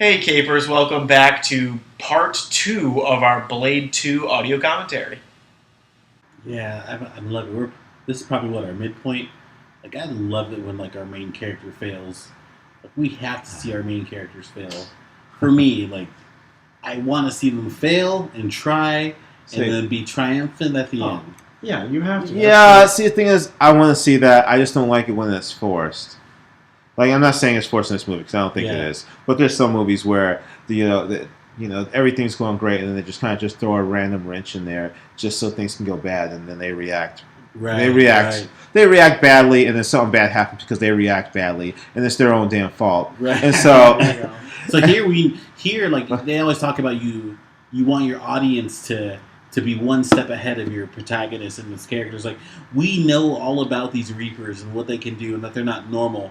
Hey Capers, welcome back to part 2 of our Blade 2 audio commentary. Yeah, I'm loving it. This is probably what our midpoint. Like I love it when our main character fails. Like we have to see our main characters fail. For me, I want to see them fail and try, and then be triumphant at the end. Yeah, you have to. Yeah, see, the thing is, I want to see that. I just don't like it when it's forced. I'm not saying it's forced in this movie because I don't think it is. But there's some movies where everything's going great, and then they just kind of just throw a random wrench in there just so things can go bad, and then they react. Right. They react badly, and then something bad happens because they react badly, and it's their own damn fault. Right. And so, they always talk about you want your audience to be one step ahead of your protagonist and his characters. Like we know all about these Reapers and what they can do, and that they're not normal.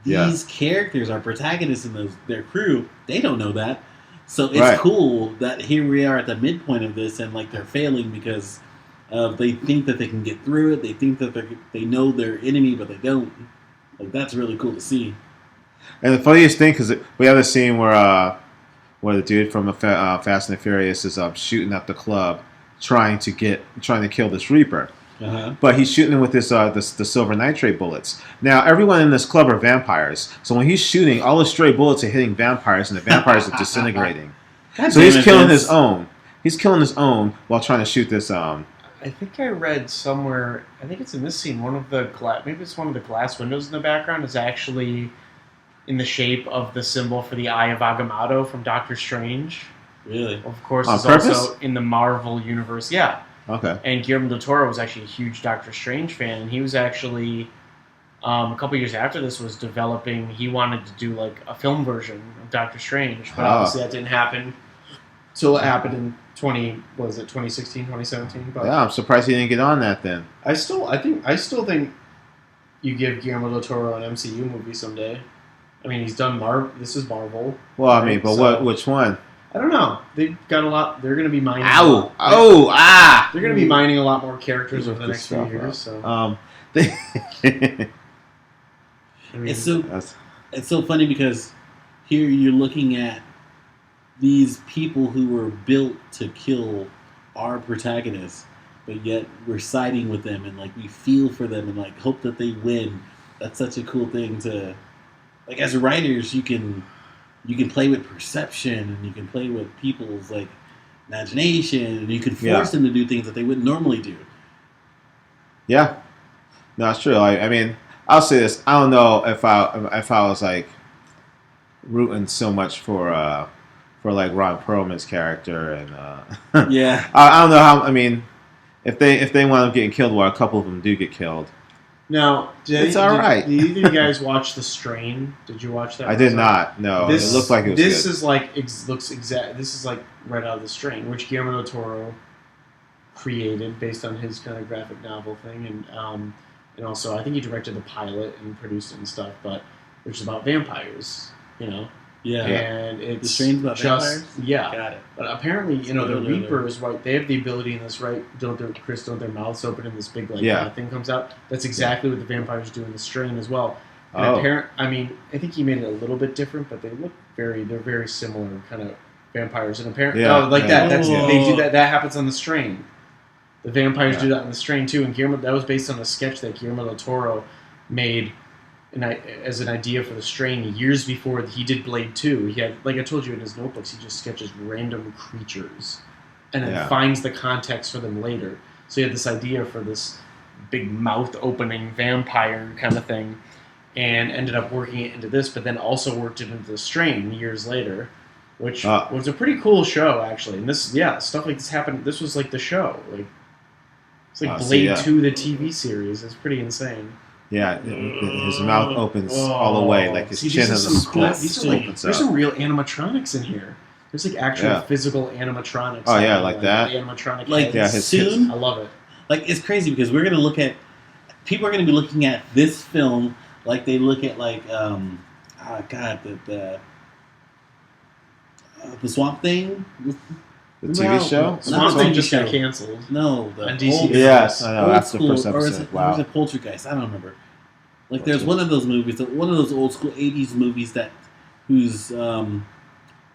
These characters, our protagonists and their crew, they don't know that. So it's cool that here we are at the midpoint of this, and they're failing because they think that they can get through it. They think that they know their enemy, but they don't. That's really cool to see. And the funniest thing, because we have a scene where the dude from Fast and the Furious is shooting at the club, trying to kill this Reaper. Uh-huh. But he's shooting with the silver nitrate bullets. Now, everyone in this club are vampires. So when he's shooting, all the stray bullets are hitting vampires, and the vampires are disintegrating. So he's killing his own. He's killing his own while trying to shoot this. I think I read somewhere. I think it's in this scene. Maybe it's one of the glass windows in the background is actually in the shape of the symbol for the Eye of Agamotto from Doctor Strange. Really? Of course, On it's purpose? also in the Marvel universe. Yeah. Okay. And Guillermo del Toro was actually a huge Doctor Strange fan, and he was actually a couple years after this was developing. He wanted to do a film version of Doctor Strange, but obviously that didn't happen. Till it happened in 2016, 2017. But Yeah, I'm surprised he didn't get on that then. I still think you give Guillermo del Toro an MCU movie someday. I mean, he's done This is Marvel. Well, I mean, but which one? I don't know. They've got a lot. They're going to be mining. They're going to be mining a lot more characters over the next few years. So. It's so funny because here you're looking at these people who were built to kill our protagonists, but yet we're siding with them and we feel for them and hope that they win. That's such a cool thing to as writers you can play with perception, and you can play with people's imagination, and you can force them to do things that they wouldn't normally do. Yeah, no, it's true. I mean, I'll say this: I don't know if I was rooting so much for Ron Perlman's character, and I don't know how. I mean, if they wind up getting killed, well, a couple of them do get killed. Now, it's all right. Did either of you guys watch The Strain? Did you watch that? I did not. No, it looked like it was This good. is This is right out of The Strain, which Guillermo del Toro created based on his kind of graphic novel thing, and also I think he directed the pilot and produced it and stuff. But which is about vampires, Yeah. And it's The Strain's about vampires? Yeah. Got it. But apparently, the Reapers, right? They have the ability in this, right? Don't their mouths open and this big thing comes out. That's exactly what the vampires do in The Strain as well. And I think he made it a little bit different, but they're very similar kind of vampires. And apparently, they do that. That happens on The Strain. The vampires do that on The Strain too. And that was based on a sketch that Guillermo del Toro made. As an idea for The Strain years before he did Blade 2, he had, I told you in his notebooks, he just sketches random creatures and then finds the context for them later. So he had this idea for this big mouth opening vampire kind of thing, and ended up working it into this, but then also worked it into The Strain years later, which was a pretty cool show actually. And stuff like this happened. This was the show, it's Blade 2, the TV series. It's pretty insane. Yeah, his mouth opens all the way, his chin has a split. There's some real animatronics in here. There's actual physical animatronics. Oh yeah, like that. The animatronic. Soon. I love it. It's crazy because we're gonna people are gonna be looking at this film like they look at the Swamp Thing. The TV show? Swamp Thing just got canceled. No, on DC. Yes, I know. That's the first Or episode. or was it Poltergeist? I don't remember. There's one of those movies, one of those old school '80s movies whose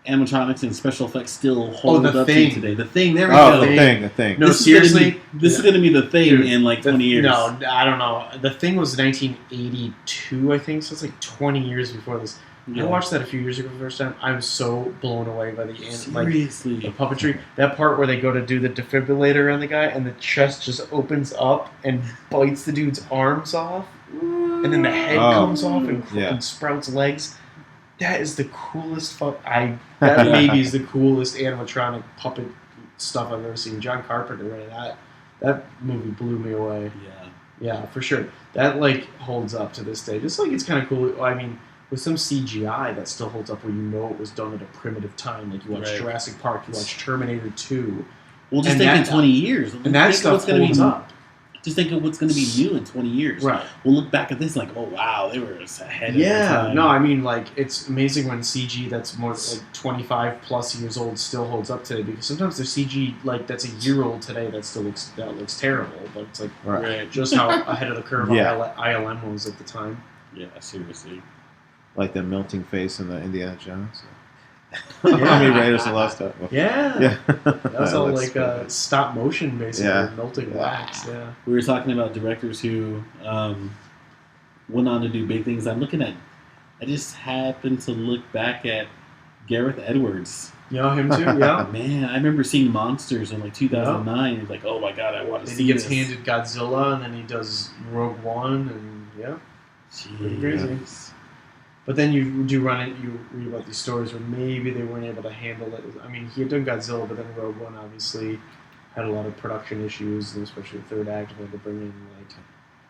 animatronics and special effects still hold the up Thing. to today. The Thing, there we Oh, go. the thing. No, seriously, this is going to be the Thing Dude, in like 20 years. No, I don't know. The Thing was 1982, I think, so it's like 20 years before this. Yeah. I watched that a few years ago for the first time. I was so blown away by the Seriously. the puppetry. That part where they go to do the defibrillator on the guy and the chest just opens up and bites the dude's arms off, and then the head comes off and sprouts legs. That is the coolest that maybe is the coolest animatronic puppet stuff I've ever seen. John Carpenter, right? That movie blew me away. Yeah, for sure. That holds up to this day. Just it's kind of cool. I mean, with some CGI that still holds up, where you know it was done at a primitive time. Like you watch Jurassic Park, you watch Terminator 2. Well, just think in 20 years, and that stuff holds up. Just think of what's going to be new in 20 years. Right. We'll look back at this like, oh wow, they were ahead of their time. No, I mean it's amazing when CG that's more 25 plus years old still holds up today, because sometimes there's CG that's a year old today that looks terrible, but it's just how ahead of the curve ILM was at the time. Yeah, seriously. Like the melting face in the Indiana Jones. Raiders and all that stuff. Yeah. That was all stop motion, basically, melting wax. Yeah. We were talking about directors who went on to do big things. I just happened to look back at Gareth Edwards. Yeah, him too. Yeah. Man, I remember seeing Monsters in 2009. And like, oh my god, I want to see this. He gets handed Godzilla, and then he does Rogue One, and pretty crazy. But then you read about these stories where maybe they weren't able to handle it. I mean, he had done Godzilla, but then Rogue One obviously had a lot of production issues, and especially the third act, and they had to bring in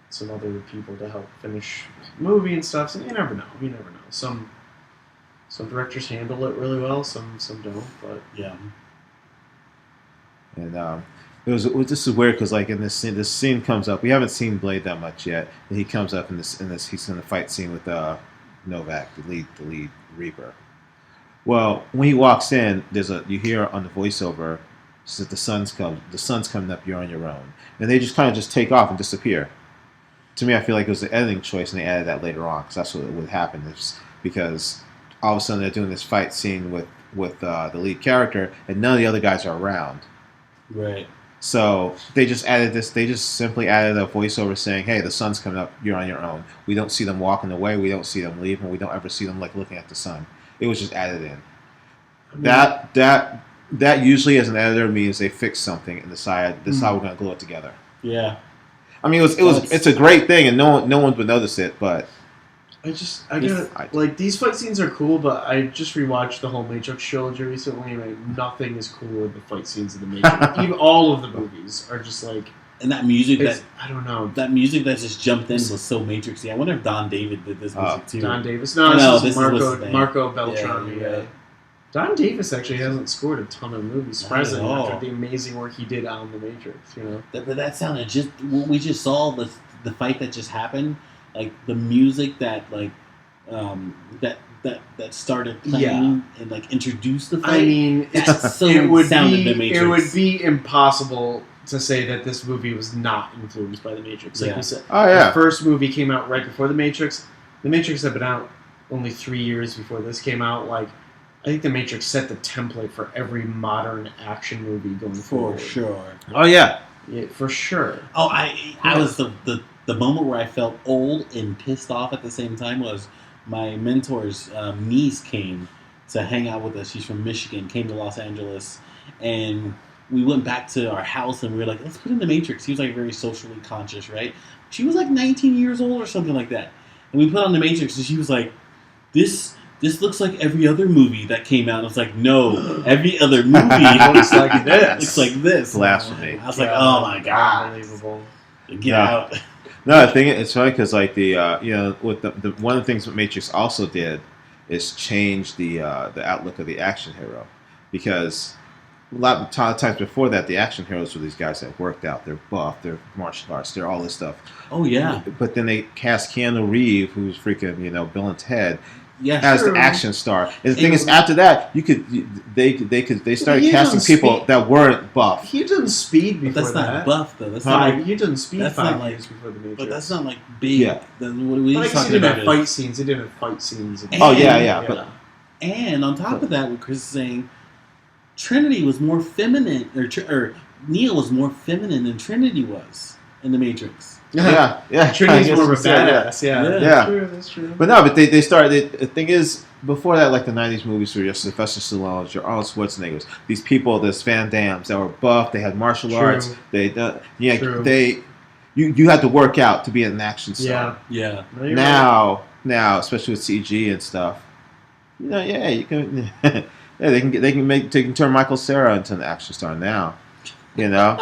some other people to help finish the movie and stuff. So you never know. Some directors handle it really well, some don't. But yeah. And this is weird because in this scene comes up. We haven't seen Blade that much yet, and he comes up in this. He's in a fight scene with Novak, the lead Reaper. Well, when he walks in, you hear on the voiceover that the sun's coming up, you're on your own, and they just kind of take off and disappear. To me, I feel like it was an editing choice, and they added that later on because that's what would happen. Because all of a sudden they're doing this fight scene with the lead character, and none of the other guys are around. Right. So they just added this. They just simply added a voiceover saying, "Hey, the sun's coming up. You're on your own." We don't see them walking away. We don't see them leaving. We don't ever see them looking at the sun. It was just added in. That usually, as an editor, means they fixed something and decide this is how we're going to glue it together. Yeah. I mean, it's a great thing, and no one would notice it, but. These fight scenes are cool, but I just rewatched the whole Matrix trilogy recently, and nothing is cooler than the fight scenes in the Matrix. Even all of the movies are just and that music I don't know. That music that just jumped in was so Matrixy. I wonder if Don David did this music too. Don Davis? No, this is Marco Beltrami. Yeah. Don Davis actually hasn't scored a ton of movies, surprisingly, after the amazing work he did on the Matrix. But that sounded just. We just saw the fight that just happened. The music that that started playing and introduced the fight. I mean, it would be impossible to say that this movie was not influenced by the Matrix. Like we said, the first movie came out right before the Matrix. The Matrix had been out only 3 years before this came out. I think the Matrix set the template for every modern action movie going forward. For sure. Oh yeah, for sure. Oh, I was the moment where I felt old and pissed off at the same time was my mentor's niece came to hang out with us. She's from Michigan, came to Los Angeles, and we went back to our house and we were like, let's put in the Matrix. He was very socially conscious, right? She was 19 years old or something like that. And we put on the Matrix and she was like, this looks like every other movie that came out. I was like, no, every other movie looks like this. Looks like this. Blasphemy. I was like, oh my god. Unbelievable. Get out. No, I think it's funny because with the one of the things that Matrix also did is change the outlook of the action hero, because a lot of times before that the action heroes were these guys that worked out, they're buff, they're martial arts, they're all this stuff. Oh yeah. But then they cast Keanu Reeves, who's freaking Bill and Ted. As the action star. And the thing is, after that, they started casting people that weren't buff. He done Speed before that's that. Not buff though. That's not he done Speed 5 years before the Matrix. But that's not big. Yeah. Then what are we talking about? Fight scenes. They didn't have fight scenes. Yeah. And on top of that, what Chris is saying, Trinity was more feminine, or Neo was more feminine than Trinity was in the Matrix. Yeah. Trinity's more of a badass. Yeah. That's true. But no, they started. The thing is, before that, like the '90s movies were your Sylvester Stallone's, your Arnold Schwarzeneggers. These people, this Van Dammes, that were buff. They had martial arts. You had to work out to be an action star. Yeah. Now, especially with CG and stuff, you can. They can turn Michael Cera into an action star now. You know,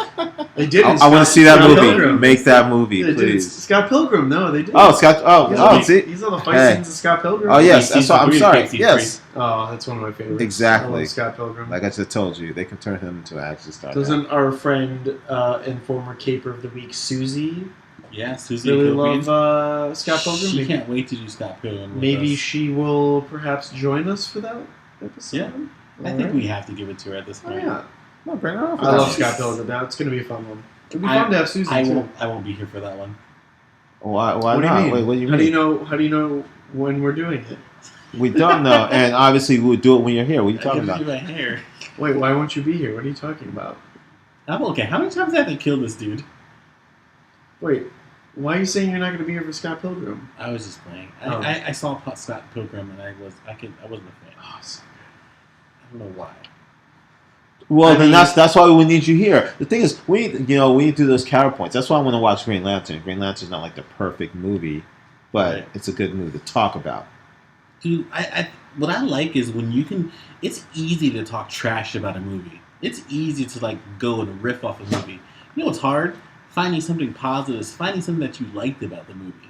they did. I want to see that movie. Pilgrim. Make that movie, please. Scott Pilgrim. No, they did. Oh, Scott. See, he's on the fight scenes of Scott Pilgrim. Oh yes, I'm sorry. Yes. Oh, that's one of my favorites. Exactly. Scott Pilgrim. Like I just told you, they can turn him into an action star. Doesn't our friend and former Caper of the Week, Susie? Yeah, Susie really love Scott Pilgrim. She can't wait to do Scott Pilgrim. Maybe she will perhaps join us for that episode. Yeah, I think we have to give it to her at this point. Oh, yeah. No, bring her off. I love Scott Pilgrim. Now it's going to be a fun one. It'll be fun to have Susie too. I won't be here for that one. Why what not? Do you mean? Wait, what do you mean? How do you know when we're doing it? We don't know, and obviously we'll do it when you're here. What are you talking about? My hair. Wait, why won't you be here? What are you talking about? Okay, how many times have they killed this dude? Wait, why are you saying you're not going to be here for Scott Pilgrim? I was just playing. I saw Scott Pilgrim and I wasn't a fan. Oh, so I don't know why. Well, then that's why we need you here. The thing is, we need to do those counterpoints. That's why I want to watch Green Lantern. Green Lantern's not like the perfect movie, but it's a good movie to talk about. Dude, what I like is when you can. It's easy to talk trash about a movie. It's easy to go and riff off a movie. You know what's hard? Finding something positive. Finding something that you liked about the movie.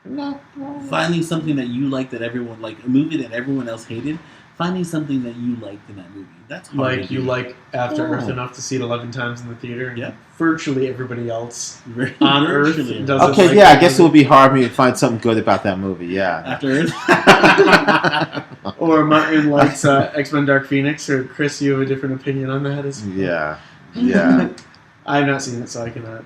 No. Finding something that you liked that everyone a movie that everyone else hated. Finding something that you liked in that movie. That's hard. Like you like After Earth enough to see it 11 times in the theater. And virtually everybody else on Earth doesn't. Okay, I guess it would be hard for me to find something good about that movie. Yeah. After Earth. Or Martin likes X-Men: Dark Phoenix. Or Chris, you have a different opinion on that? Yeah. I've not seen it, so I cannot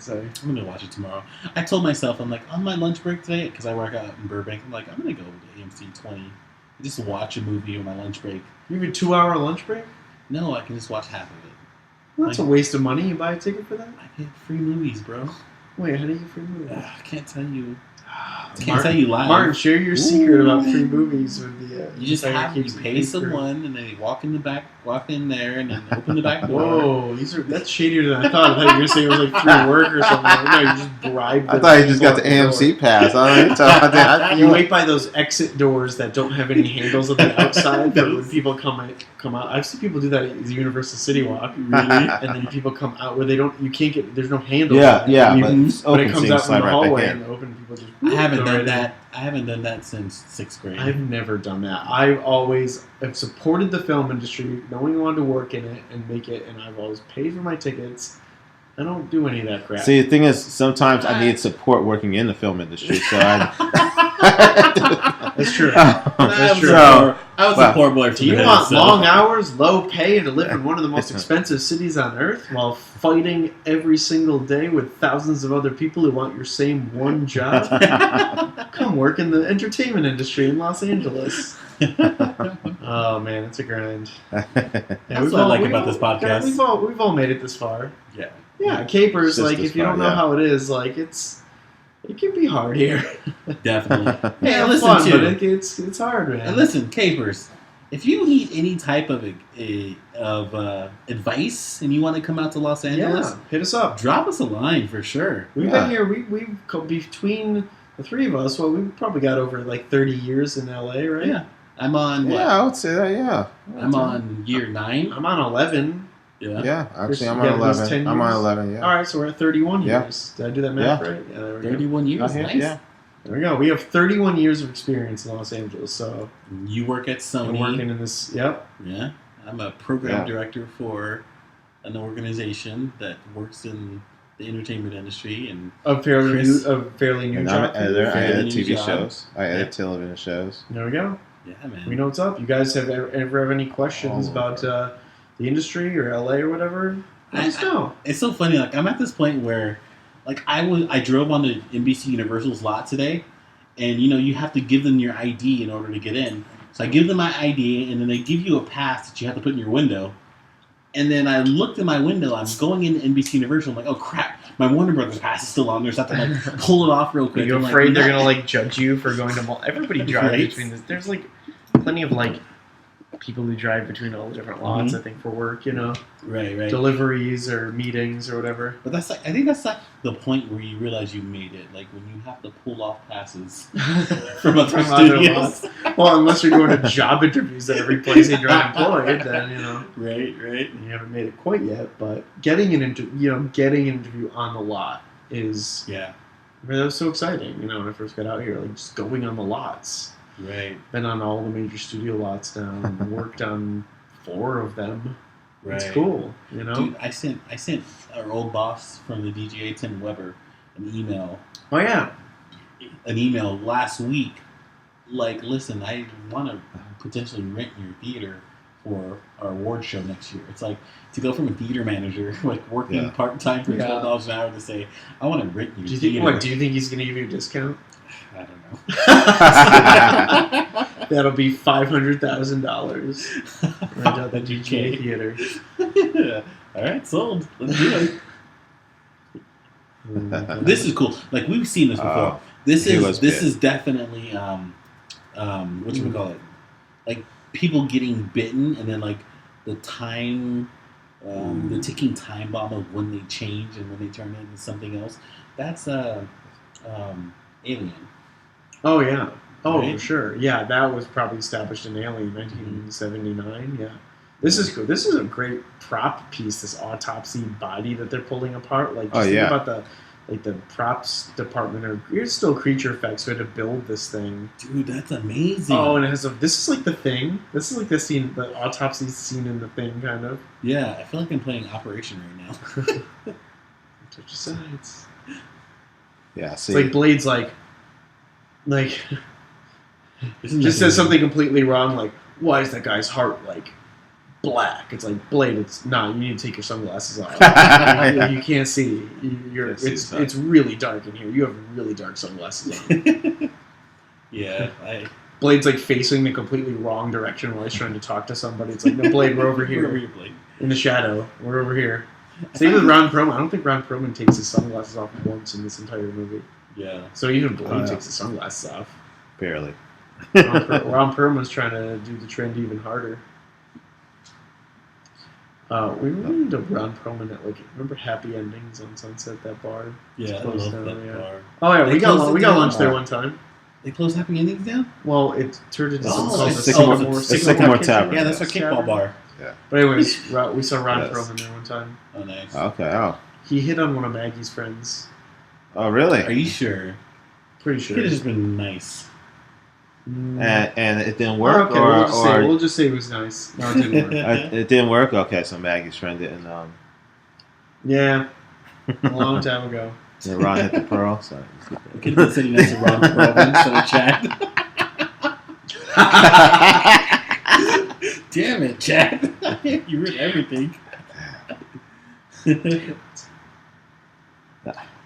say. I'm gonna watch it tomorrow. I told myself, I'm on my lunch break today because I work out in Burbank. I'm gonna go to AMC 20. Just watch a movie on my lunch break. You have a 2-hour lunch break? No, I can just watch half of it. Well, that's a waste of money. You buy a ticket for that? I get free movies, bro. Wait, how do you get free movies? I can't tell you. I can't tell you live. Martin, share your secret about free movies with the. You just pay someone, and then they walk in there, and then open the back door. Whoa, that's shadier than I thought. I thought you were going to say it was through work or something. No, you just bribe. I thought you just got the AMC pass. You wait by those exit doors that don't have any handles on the outside for when people come out. I've seen people do that at the Universal City Walk, really, and then people come out where you can't get. There's no handles. Yeah, but it comes out in the hallway and open. People just. I haven't done that. I haven't done that since 6th grade. I've never done that. I've always supported the film industry, knowing I wanted to work in it and make it, and I've always paid for my tickets. I don't do any of that crap. See, the thing is, sometimes I need support working in the film industry, so That's true. That's true. I was a poor boy. Do you want long hours, low pay, and to live in one of the most expensive cities on earth while fighting every single day with thousands of other people who want your same one job? Come work in the entertainment industry in Los Angeles. Oh man, it's a grind. That's what I like about this podcast. We've all made it this far. Yeah, Capers. If you don't know how it is, it can be hard here. Definitely. Hey, listen fun, but it's hard, man. And listen, Capers, if you need any type of advice and you want to come out to Los Angeles, hit us up. Drop us a line for sure. We've been here. We've between the three of us. Well, we've probably got over 30 years in LA, right? Yeah. I'm on. I would say that. Yeah. I'm on year 9. I'm on 11. Yeah, actually, I'm on 11. I'm on 11, yeah. All right, so we're at 31 years. Did I do that math right? Yeah, there we go. 31 years, nice. Yeah. There we go. We have 31 years of experience in Los Angeles, so... You work at Sony. I'm working in this, yep. Yeah. I'm a program director for an organization that works in the entertainment industry. And a fairly new job. I'm an editor. I edit TV shows. I edit television shows. There we go. Yeah, man. We know what's up. You guys ever have any questions about... the industry or LA or whatever, let us know. It's so funny. I'm at this point where, I drove on the NBC Universal's lot today, and you have to give them your ID in order to get in. So I give them my ID, and then they give you a pass that you have to put in your window. And then I looked in my window. I'm going into NBC Universal. I'm like, oh crap, my Warner Brothers pass is still on there. So I have to pull it off real quick. Are you afraid they're gonna judge you for going to mall? Everybody drives between this. There's plenty of people who drive between all the different lots. I think for work, right, deliveries or meetings or whatever. But I think that's the point where you realize you made it. Like when you have to pull off passes from other studios. Well, unless you're going to job interviews at every place you're employed, then Right. You haven't made it quite yet, but getting an interview on the lot is that was so exciting. When I first got out here, just going on the lots. Right. Been on all the major studio lots now and worked on 4 of them. Right. It's cool, Dude, I sent our old boss from the DGA, Tim Weber, an email. Oh yeah. An email last week. Listen, I want to potentially rent your theater for our award show next year. It's to go from a theater manager, working part-time for $12 an hour to say, I want to rent your theater. Do you think he's going to give you a discount? I don't know. That'll be $500,000 right out the DGA theater. All right, sold. Let's do it. This is cool. We've seen this before. This is definitely what you would call it? People getting bitten, and then the time, the ticking time bomb of when they change and when they turn into something else. That's Alien. Oh yeah. Oh, right? For sure. Yeah, that was probably established in Alien 1979. Yeah. This is cool. This is a great prop piece, this autopsy body that they're pulling apart. Think about the props department it's still Creature Effects who had to build this thing. Dude, that's amazing. Oh, and it has this is the Thing. This is the scene, the autopsy scene in the Thing, kind of. Yeah, I feel like I'm playing Operation right now. Touch your sides. Yeah, see. It's Blade's just says something completely wrong, why is that guy's heart black? It's Blade, it's not. You need to take your sunglasses off. You can't see. It's really dark in here. You have really dark sunglasses on. Yeah, Blade's facing the completely wrong direction while he's trying to talk to somebody. It's no, Blade, we're over here. We're over here, Blade. In the shadow. We're over here. Same with Ron Perlman. I don't think Ron Perlman takes his sunglasses off once in this entire movie. Yeah. So even Blade takes his sunglasses off. Barely. Ron Perlman's trying to do the trend even harder. We were into Ron Perlman at remember Happy Endings on Sunset, that bar? Yeah, I love that bar. Oh yeah, we got lunch there one time. They closed Happy Endings down? Well, it turned into something called Sycamore Tavern. Yeah, that's our kickball bar. Yeah. But anyways, we saw Ron Perlman there one time. Oh, nice. Okay. Oh. He hit on one of Maggie's friends. Oh, really? Are you sure? Pretty sure. He could have just been nice. And it didn't work, we'll just say it was nice. No, it didn't work. It didn't work. Okay, so Maggie's friend didn't. Yeah, a long time ago. Yeah, Ron hit the pearl. So we could have been sitting next to Ron Perlman, so Chad. Damn it, Chad! You ruined everything.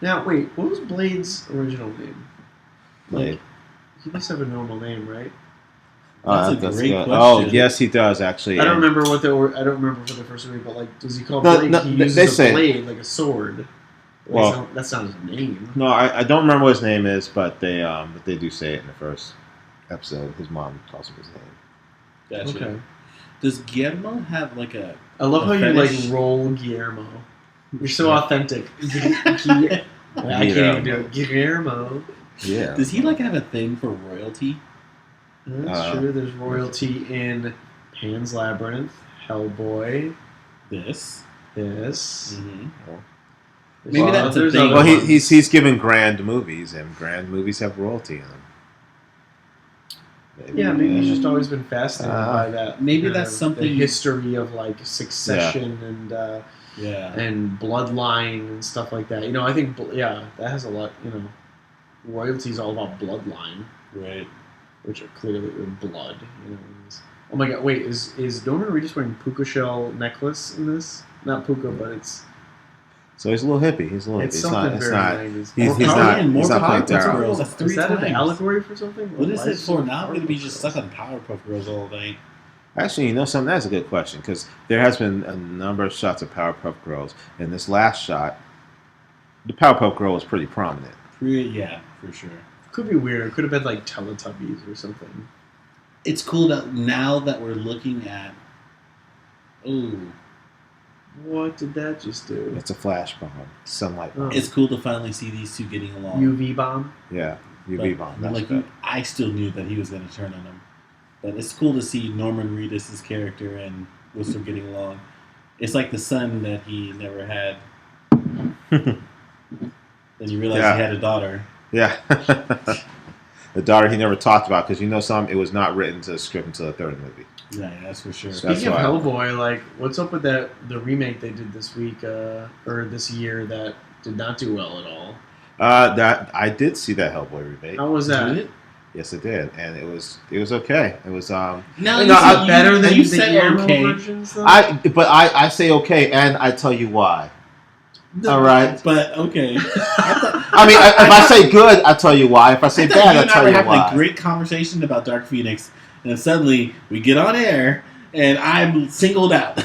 Now wait, what was Blade's original name? Blade. He must have a normal name, right? That's a great question. Oh, yes, he does actually. I don't remember for the first movie, but does he call Blade? No, he uses a blade like a sword. Well, that's not his name. No, I don't remember what his name is, but they do say it in the first episode. His mom calls him his name. Gotcha. Okay. Does Guillermo have I love how fetish? you roll Guillermo. You're so authentic. I can't even do it. Guillermo. Yeah. Does he have a thing for royalty? That's true. There's royalty in Pan's Labyrinth, Hellboy. This. Mm-hmm. Maybe that's a thing. Well, he's given grand movies, and grand movies have royalty in them. Maybe he's just always been fascinated by that. Maybe that's something. The history of succession and bloodline and stuff like that. I think that has a lot. Royalty is all about bloodline, right? Which are clearly blood. Oh my God! Wait, is Norman Reedus wearing puka shell necklace in this? Not puka, but it's. So he's a little hippie. He's a little It's hippie. something It's very not. 90s. He's not playing Powerpuff Daryl. Girls. That's 3 Is that times. an allegory for something? What is Why it for? Now I'm going to be Powerpuff just Girls? stuck on Powerpuff Girls all day. Actually, you know something? That's a good question because there has been a number of shots of Powerpuff Girls. In this last shot, the Powerpuff Girl was pretty prominent. Yeah, for sure. Could be weird. It could have been like Teletubbies or something. It's cool that now that we're looking at... Ooh. What did that just do? It's a flash bomb, sunlight bomb. It's cool to finally see these two getting along. UV bomb? Yeah, UV bomb. That's Like, good. I still knew that he was going to turn on him. But it's cool to see Norman Reedus' character and Whistler getting along. It's like the son that he never had. Then you realize he had a daughter. Yeah. The daughter he never talked about because it was not written to the script until the third movie. Yeah, that's for sure. Speaking of Hellboy, like, what's up with the remake they did this week or this year that did not do well at all? That I did see that Hellboy remake. How was that? Did it? Yes, it did, and it was okay. It was No, better than you the said Guillermo okay. versions, though? I say okay, and I tell you why. All right, but okay. I mean, if I say good, I tell you why. If I say bad, I tell you having why. a great conversation about Dark Phoenix, and then suddenly we get on air, and I'm singled out.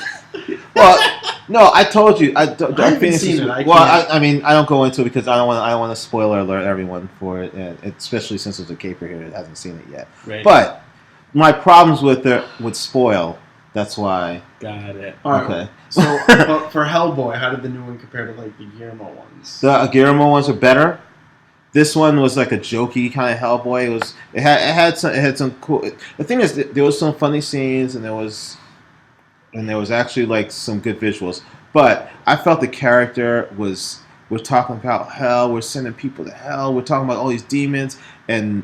Well, no, I told you. Dark Phoenix. seen it. I mean, I don't go into it because I don't want to spoiler alert everyone for it, and especially since there's a caper here that hasn't seen it yet. Right. But my problems with it would spoil. That's why. Got it. All right, Okay. So for Hellboy, how did the new one compare to like the Guillermo ones? The Guillermo ones are better. This one was like a jokey kind of Hellboy. It had some cool. The thing is, there was some funny scenes, and there was actually like some good visuals. But I felt the character was. We're talking about hell. We're sending people to hell. We're talking about all these demons. And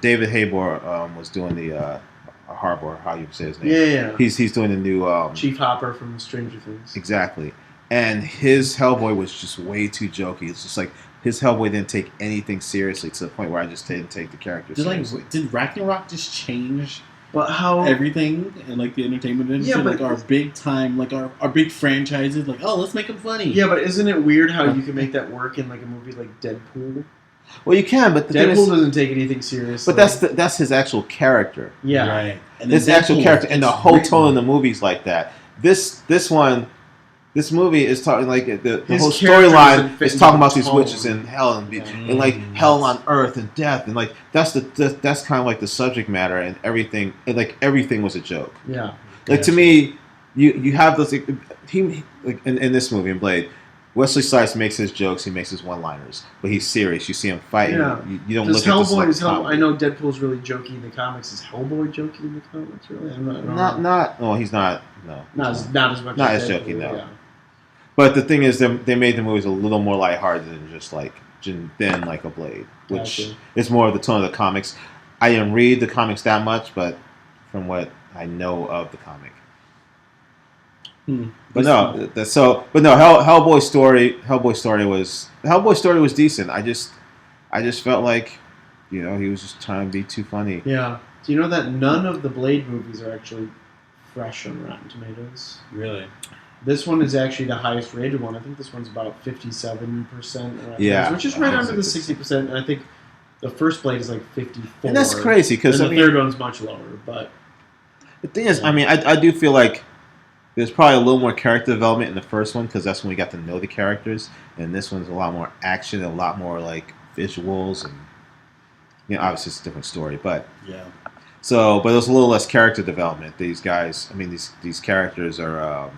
David Harbour was doing the Harbour, how you say his name? Yeah. He's doing the new Chief Hopper from Stranger Things. Exactly. And his Hellboy was just way too jokey. It's just like his Hellboy didn't take anything seriously to the point where I just didn't take the character seriously. Did Ragnarok just change But how everything and like the entertainment industry? Yeah, but like our big time, like our big franchises, like, oh, let's make them funny. Yeah, but isn't it weird how you can make that work in like a movie like Deadpool? Well, you can, but the thing Deadpool is, doesn't take anything seriously. but that's his actual character. yeah. Right. And His then actual Deadpool, character, and the it's whole written. tone of the movie's like that. This movie is talking like the His whole character storyline doesn't fit is talking into about the these tone. witches in hell and like hell on earth and death and like that's kind of like the subject matter and everything and like everything was a joke. Yeah. Like to me, you have those he like in this movie in Blade, Wesley Snipes makes his jokes, he makes his one-liners, but he's serious. You see him fighting. Yeah. You don't Does look at this like Hellboy? comedy. I know Deadpool's really jokey in the comics. Is Hellboy jokey in the comics? Really? I'm not. Not. Oh, he's not. No. Not as much. Not as as Deadpool, jokey, no. Yeah. But the thing is, they made the movies a little more lighthearted than just like than like a Blade, which Gotcha. is more of the tone of the comics. I didn't read the comics that much, but from what I know of the comic. But no, Hellboy story was decent. I just felt like, he was just trying to be too funny. Yeah. Do you know that none of the Blade movies are actually fresh on Rotten Tomatoes? Really? This one is actually the highest rated one. I think this one's about 57%. Yeah. Which is right under the 60%. And I think the first Blade is like 54. And that's crazy because the third one's much lower. But the thing is, I do feel like there's probably a little more character development in the first one because that's when we got to know the characters, and this one's a lot more action, and a lot more like visuals, and obviously it's a different story, but yeah. So, but there's a little less character development. These guys, these characters are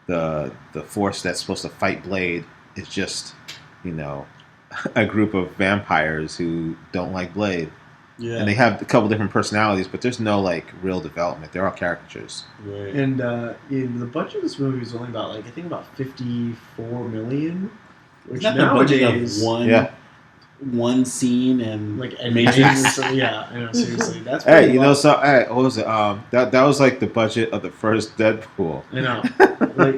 the force that's supposed to fight Blade is just a group of vampires who don't like Blade. Yeah. And they have a couple different personalities, but there's no like real development. They're all caricatures. Right. And the budget of this movie is only about about $54 million, which Isn't that the budget nowadays of one scene and like Matrix? editing or something. Yeah, I know. Seriously, that's pretty Hey, low. what was it? That was like the budget of the first Deadpool. I know,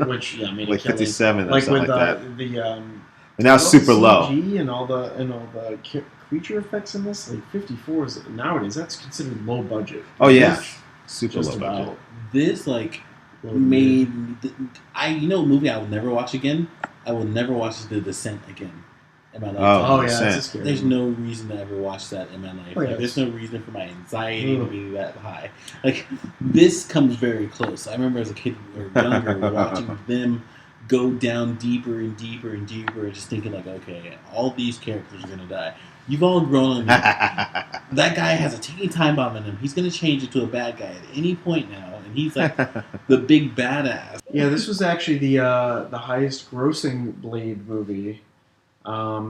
which made Like it killing. 57 or like something with like that. the And now it's super low. CG and all the creature effects in this, like 54 is nowadays that's considered low budget. Oh yeah, This super just low about budget. This like low made a movie I will never watch again. I will never watch The Descent again in my life. Oh yeah, that's a scary. There's no reason to ever watch that in my life. Oh, yeah, there's no reason for my anxiety to be that high. Like, this comes very close. I remember as a kid or younger watching them go down deeper and deeper and deeper, and just thinking like, okay, all these characters are gonna die. You've all grown on me. That guy has a ticking time bomb in him. He's gonna change into a bad guy at any point now, and he's like the big badass. Yeah, this was actually the highest grossing Blade movie. I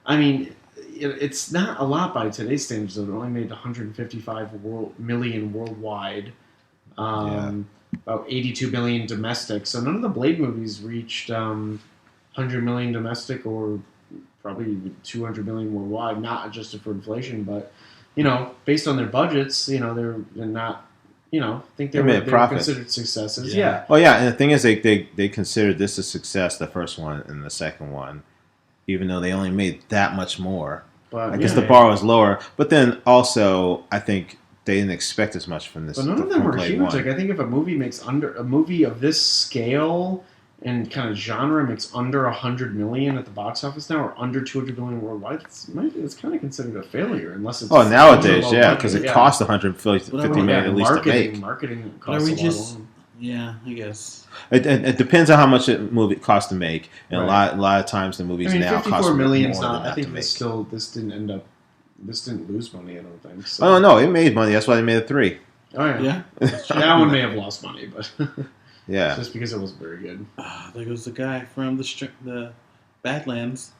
mean, it's not a lot by today's standards. Though. It only made 155 million worldwide. About 82 million domestic. So none of the Blade movies reached 100 million domestic or probably 200 million worldwide. Not adjusted for inflation, but based on their budgets, they're not. I think they were considered successes. Yeah. Oh yeah, and the thing is, they considered this a success, the first one and the second one, even though they only made that much more. But I guess the bar was lower. But then also, I think they didn't expect as much from this. But none of them were huge. Like, I think if a movie of this scale and kind of genre makes under 100 million at the box office now, or under 200 million worldwide, it's kind of considered a failure unless it's. Oh, nowadays, yeah, because it costs 150 million at least to make. Marketing costs a lot. Yeah, I guess. It depends on how much a movie costs to make, and a lot of times the movies now cost 54 million is more not. than I think that this didn't lose money. I don't think. So. Oh no, it made money. That's why they made it 3. Oh yeah. That one may have lost money, but yeah, just because it wasn't very good. There goes the guy from the Badlands.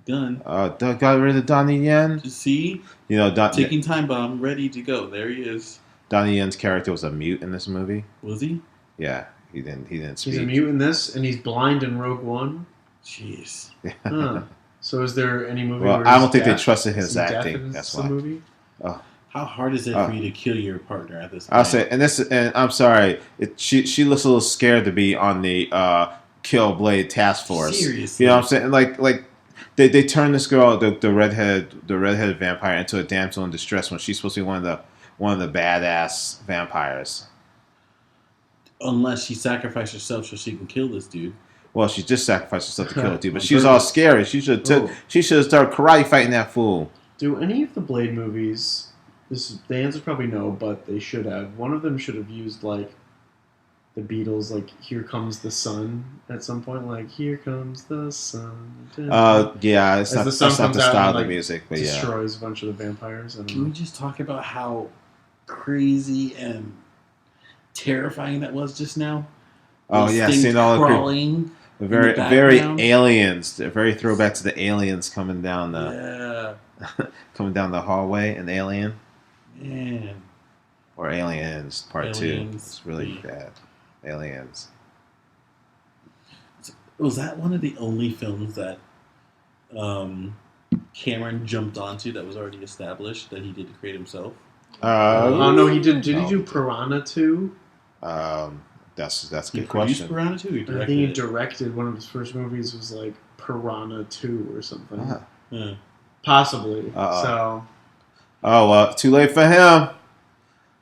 Done. Got rid of Donnie Yen. You see, ticking time bomb, ready to go. There he is. Donnie Yen's character was a mute in this movie. Was he? Yeah, he didn't speak. He's a mute in this, and he's blind in Rogue One. Jeez. Huh. So is there any movie? Well, where I don't think they trusted his acting. That's why. Movie? Oh. How hard is it for you to kill your partner at this point? I'll say, and I'm sorry, she looks a little scared to be on the Kill Blade task force. Seriously, you know what I'm saying? Like they turned this girl, the redheaded vampire, into a damsel in distress when she's supposed to be one of the badass vampires. Unless she sacrificed herself so she can kill this dude. Well, she just sacrificed herself to kill the dude, but she was all scary. She should have started karate fighting that fool. Do any of the Blade movies? The answer is probably no, but they should have. One of them should have used like the Beatles, like "Here Comes the Sun" at some point, like "Here Comes the Sun." Yeah, that's not the style of the music, but destroys a bunch of the vampires. Can we just talk about how crazy and terrifying that was just now? Oh yeah, seeing all crawling. The very aliens. They're very throwback to the aliens coming down coming down the hallway. An alien. Man. Or Aliens Part 2. It's really bad. Aliens. Was that one of the only films that Cameron jumped onto that was already established that he did to create himself? Oh no, he did. Did he do Piranha 2? That's a good question. Piranha 2? He directed I think he directed one of his first movies was like Piranha 2 or something. Yeah. Possibly. So. Oh well, too late for him.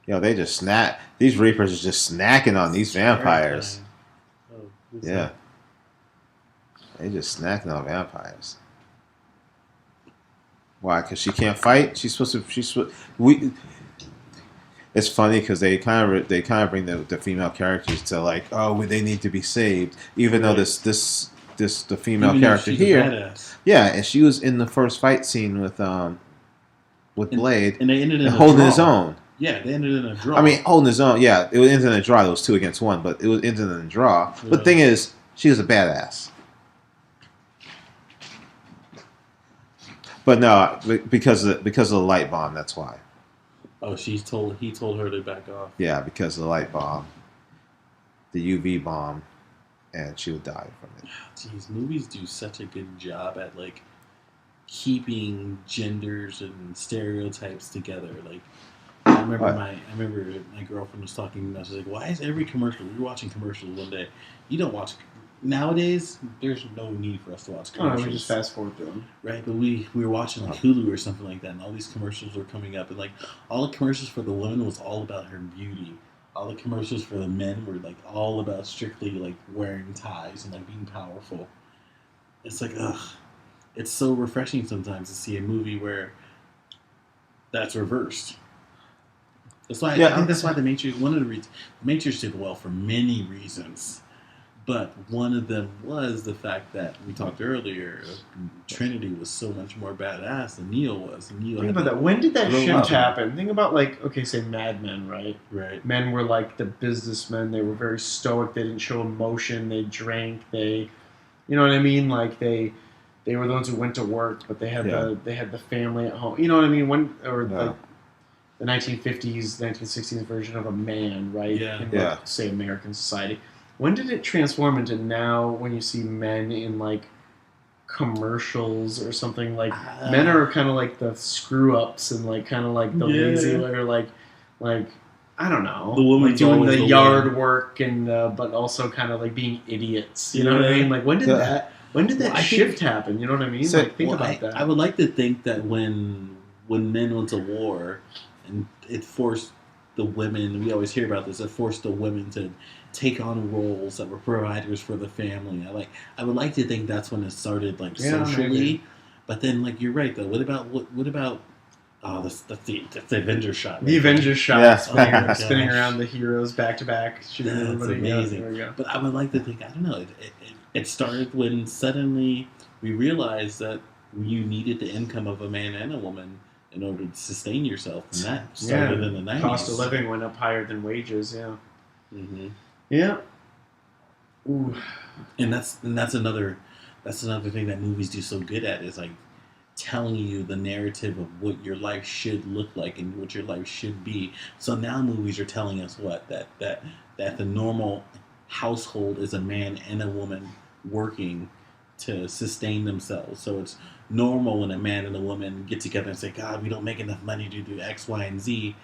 They just snack. These Reapers are just snacking on these vampires. Yeah. They just snacking on vampires. Why? Because she can't fight. She's supposed to. It's funny because they kind of bring the female characters to like, they need to be saved, even though the female character here, and she was in the first fight scene with Blade, and they ended in holding his own. Yeah, they ended in a draw. I mean, holding his own. Yeah, it was ended in a draw. It was 2 against 1, but it was ended in a draw. Yeah. But the thing is, she was a badass. But no, because of the light bomb. That's why. Oh, he told her to back off. Yeah, because of the light bomb, the UV bomb, and she would die from it. Jeez, movies do such a good job at like keeping genders and stereotypes together. Like, I remember my girlfriend was talking to me. I was like, "Why is every commercial? We were watching commercials one day. You don't watch nowadays. There's no need for us to watch commercials. We just fast forward through them, right? But we were watching like Hulu or something like that, and all these commercials were coming up, and like all the commercials for the women was all about her beauty. All the commercials for the men were like all about strictly like wearing ties and like being powerful. it's like, ugh. It's so refreshing sometimes to see a movie where that's reversed. That's why I think that's why The Matrix. One of the reasons The Matrix did well for many reasons, but one of them was the fact that we talked earlier. Trinity was so much more badass than Neo was. Think about that. When did that shift happen? Think about say Mad Men, right? Right. Men were like the businessmen. They were very stoic. They didn't show emotion. They drank. They, you know what I mean? Like they were the ones who went to work, but they had the family at home. You know what I mean? Like the 1950s, 1960s version of a man, right? Yeah. In say American society. When did it transform into now when you see men in like commercials or something like men are kind of like the screw ups and like kind of like the lazy or like I don't know, the woman like doing the yard work and but also kind of like being idiots. You know what I mean? Like when did that shift happen? You know what I mean? So, like think about that. I would like to think that when men went to war and it forced the women, we always hear about this, it forced the women to take on roles that were providers for the family. I would like to think that's when it started, like socially. Maybe. But then, like you're right though. What about? Oh, that's the Avengers shot. Right? The Avengers shot, spinning around the heroes back to back, shooting everybody. Amazing. There we go. But I would like to think, I don't know. It started when suddenly we realized that you needed the income of a man and a woman in order to sustain yourself, and that started in the 90s. Cost of living went up higher than wages. Yeah. Mm-hmm. Yeah. Ooh. And that's another thing that movies do so good at is like telling you the narrative of what your life should look like and what your life should be. So now movies are telling us that the normal household is a man and a woman working to sustain themselves. So it's normal when a man and a woman get together and say, God, we don't make enough money to do X, Y, and Z.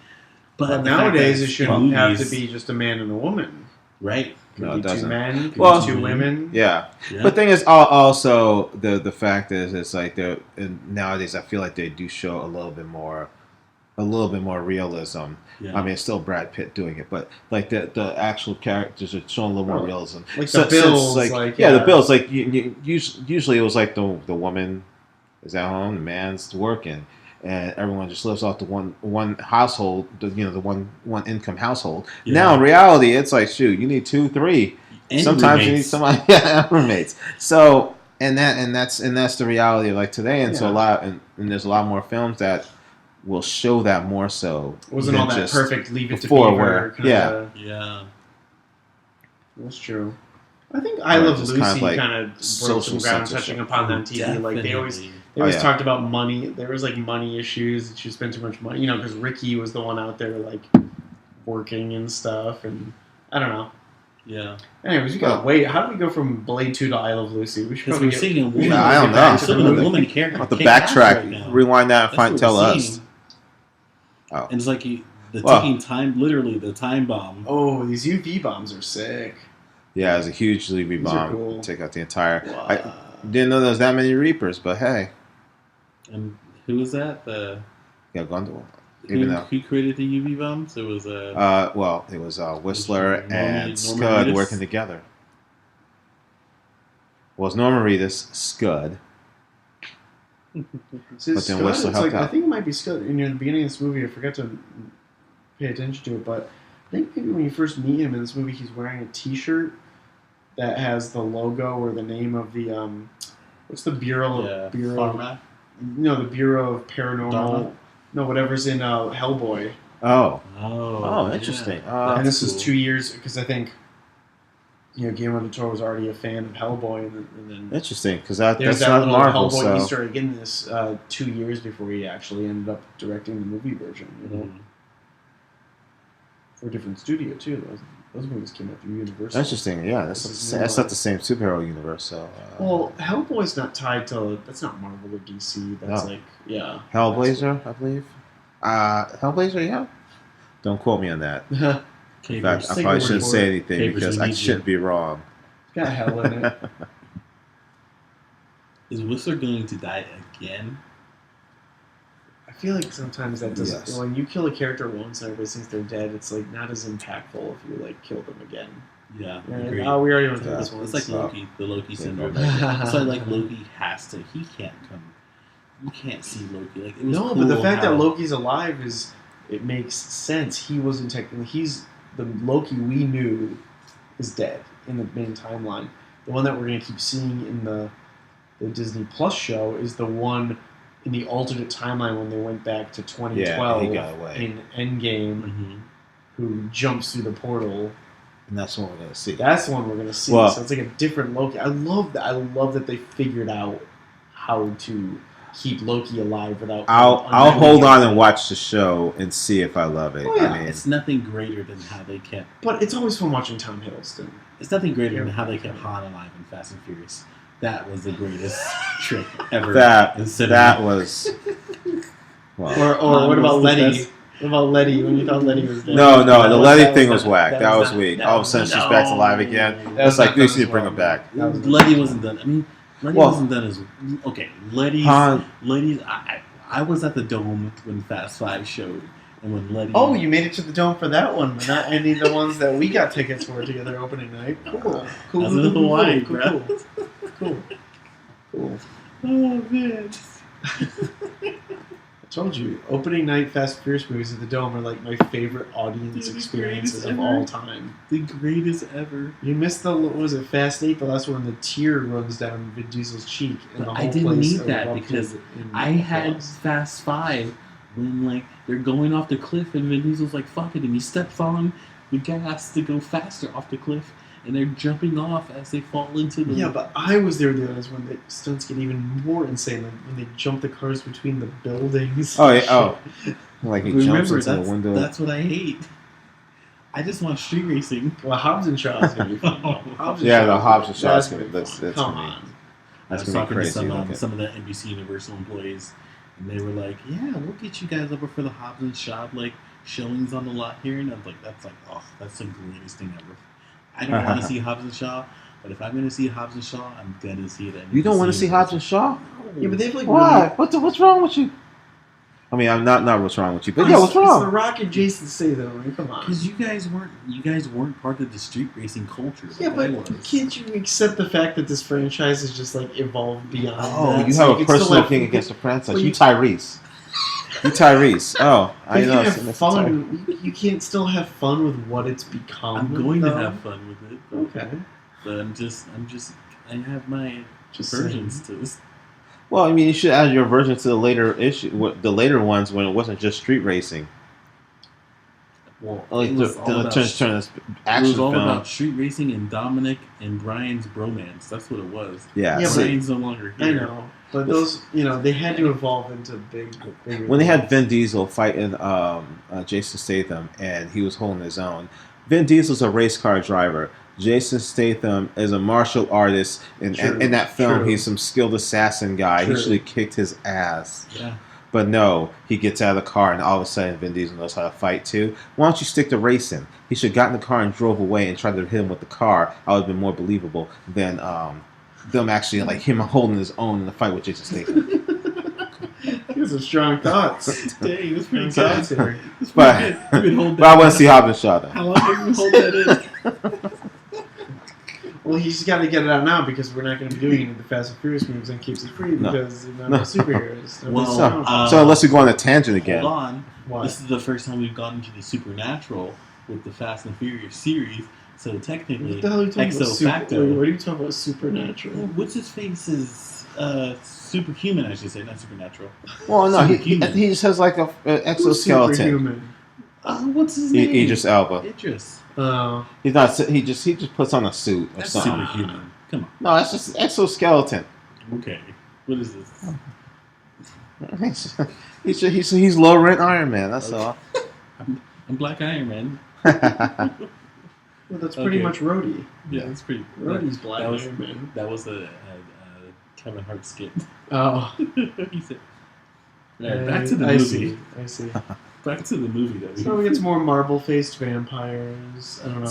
But nowadays it shouldn't have to be just a man and a woman. Right. Could be two men, could be two women. Yeah. But the thing is, also the fact is, it's like nowadays I feel like they do show a little bit more realism. Yeah. I mean, it's still Brad Pitt doing it, but like the actual characters are showing a little more realism. Like the Bills, the Bills. Like usually it was like the woman is at home, the man's working, and everyone just lives off the one household, the one income household. Yeah. Now in reality, it's like, shoot, you need 2, 3. And sometimes roommates. You need somebody, roommates. So that's the reality of like today, and so and there's a lot more films that will show that more so. It wasn't all that perfect. Leave it to Beaver. Yeah. That's true. I think I Love Lucy kind of broke some ground touching upon that TV. Definitely. Like they always talked about money. There was like money issues. That she spent too much money, because Ricky was the one out there like working and stuff, and I don't know. Yeah. Anyways, we gotta wait. How do we go from Blade 2 to I Love Lucy? We should probably seeing a woman. I don't know. Still a woman character. Have to backtrack, rewind that, and tell us. Oh. And it's like ticking time, literally the time bomb. Oh, these UV bombs are sick. Yeah, it was a huge UV bomb. Cool. Take out the entire. Wow. I didn't know there was that many Reapers, but hey. And who was that? Gondor. Who created the UV bombs? It was it was Whistler and Scud working together. Well, it's Norman Reedus, Scud. But then Whistler helped out. I think it might be Scud. In the beginning of this movie, I forgot to pay attention to it, but I think maybe when you first meet him in this movie, he's wearing a T-shirt that has the logo or the name of the what's the Bureau? Pharma? No, the Bureau of Paranormal. Dharma? No, whatever's in Hellboy. Oh, interesting. Yeah. And this is 2 years because I think Guillermo del Toro was already a fan of Hellboy, and then interesting because that's that not little Marvel. Hellboy Easter egg in this 2 years before he actually ended up directing the movie version. Mm-hmm. For a different studio too. Those movies came out through Universal. Interesting. Yeah, that's not the same superhero universe. So. Well, Hellboy's not tied to. That's not Marvel or DC. That's Hellblazer, I believe. Hellblazer, yeah. Don't quote me on that. In fact, I probably shouldn't say anything because I shouldn't be wrong. It's got hell in it. Is Whistler going to die again? I feel like sometimes that doesn't. Yes. When you kill a character once and everybody thinks they're dead, it's like not as impactful if you like kill them again. Yeah. Right? Oh, we already went through this one. It's like Loki, the Loki syndrome. So like Loki has to. He can't come. You can't see Loki. Like it was no, cool but the fact that Loki's alive it makes sense. He wasn't technically. He's the Loki we knew is dead in the main timeline. The one that we're going to keep seeing in the Disney Plus show is the one in the alternate timeline when they went back to 2012 he got away. in Endgame, who jumps through the portal. And that's what we're going to see. That's the one we're going to see. Well, so it's like a different Loki. I love that. I love that they figured out how to keep Loki alive without. I'll hold on and watch the show and see if I love it. Oh, yeah. I mean, it's nothing greater than how they kept. But it's always fun watching Tom Hiddleston. It's nothing greater than how they kept Han alive in Fast and Furious. That was the greatest trick ever. That was. Well, or what about Letty? What about Letty when you thought Letty was dead? No, the Letty thing was whack. That was weak. All of a sudden she's back alive again. That's like, we need to bring her back. Letty wasn't done. I mean, Letty wasn't done as... Okay, Letty's... I was at the Dome when Fast 5 showed. And when Letty... Oh, you made it to the Dome for that one, but not any of the ones that we got tickets for together opening night. Cool. Cool. In Hawaii, cool. Oh, man. I told you, opening night Fast and Furious movies at the Dome are like my favorite audience experiences of all time. The greatest ever. You missed the, what was it, Fast 8, the last one, when the tear runs down Vin Diesel's cheek. And the whole I didn't place need that because I had Fast 5 when like they're going off the cliff and Vin Diesel's like, fuck it, and he steps on the gas to go faster off the cliff. And they're jumping off as they fall into the... Yeah, but I was there the others when the stunts get even more insane. Like when they jump the cars between the buildings. Oh, yeah. Oh. Like he jumps into the window. That's what I hate. I just want street racing. Well, Hobbs and Shaw is going to be fun. The Hobbs and Shaw is going to be fun. Come on. That's going to be crazy. Some of the NBC Universal employees, and they were like, yeah, we'll get you guys over for the Hobbs and Shaw like showings on the lot here. And I was like, that's the greatest thing ever. I don't want to see Hobbs and Shaw, but if I'm going to see Hobbs and Shaw, I'm going to see it. You don't want to see Hobbs and Shaw? Yeah, but they've like... Why? What's wrong with you? I mean, I'm not what's wrong with you, but yeah, what's wrong? It's The Rock and Jason Statham. I mean, come on. Because you guys weren't part of the street racing culture. Yeah, but can't you accept the fact that this franchise has just like evolved beyond? Oh, you have a personal thing against the franchise. You Tyrese. Oh, I know. You can't still have fun with what it's become. I'm going to have fun with it. Okay. But I have my versions to this. Well, I mean, you should add your version to the later ones when it wasn't just street racing. Well, like it was all about street racing and Dominic and Brian's bromance. That's what it was. Yeah, Brian's no longer here. I know, but those, they had to evolve into big. When they had Vin Diesel fighting Jason Statham, and he was holding his own. Vin Diesel's a race car driver. Jason Statham is a martial artist. In that film, he's some skilled assassin guy. He should have kicked his ass. Yeah. But no, he gets out of the car, and all of a sudden, Vin Diesel knows how to fight too. Why don't you stick to racing? He should have gotten in the car and drove away and tried to hit him with the car. I would have been more believable than them actually like him holding his own in the fight with Jason Statham. He has some strong thoughts. Dang, he was pretty good. But I want to see Hobbs and Shaw though. How long have you hold that in? Well, he's got to get it out now because we're not going to be doing any of the Fast and Furious movies and keeps it free because they're not superheroes. So unless we go on a tangent again. Hold on. What? This is the first time we've gotten into the supernatural with the Fast and Furious series. So technically, what the hell are you talking about? Facto. What are you talking about? Supernatural? What's his face is superhuman, I should say, not supernatural. Well, no, he just has like an exoskeleton. Superhuman. What's his name? Idris Elba. Idris. He's not. He just puts on a suit or something. Superhuman. Come on. No, that's just exoskeleton. Okay. What is this? He's low rent Iron Man. That's all. I'm Black Iron Man. Well, that's pretty much Rhodey. Yeah, that's pretty. Rhodey's Black Iron Man. That was a Kevin Hart skit. Oh. He said. Right, back to the movie. I see. Back to the movie that we. So we get some more marble-faced vampires. I don't know.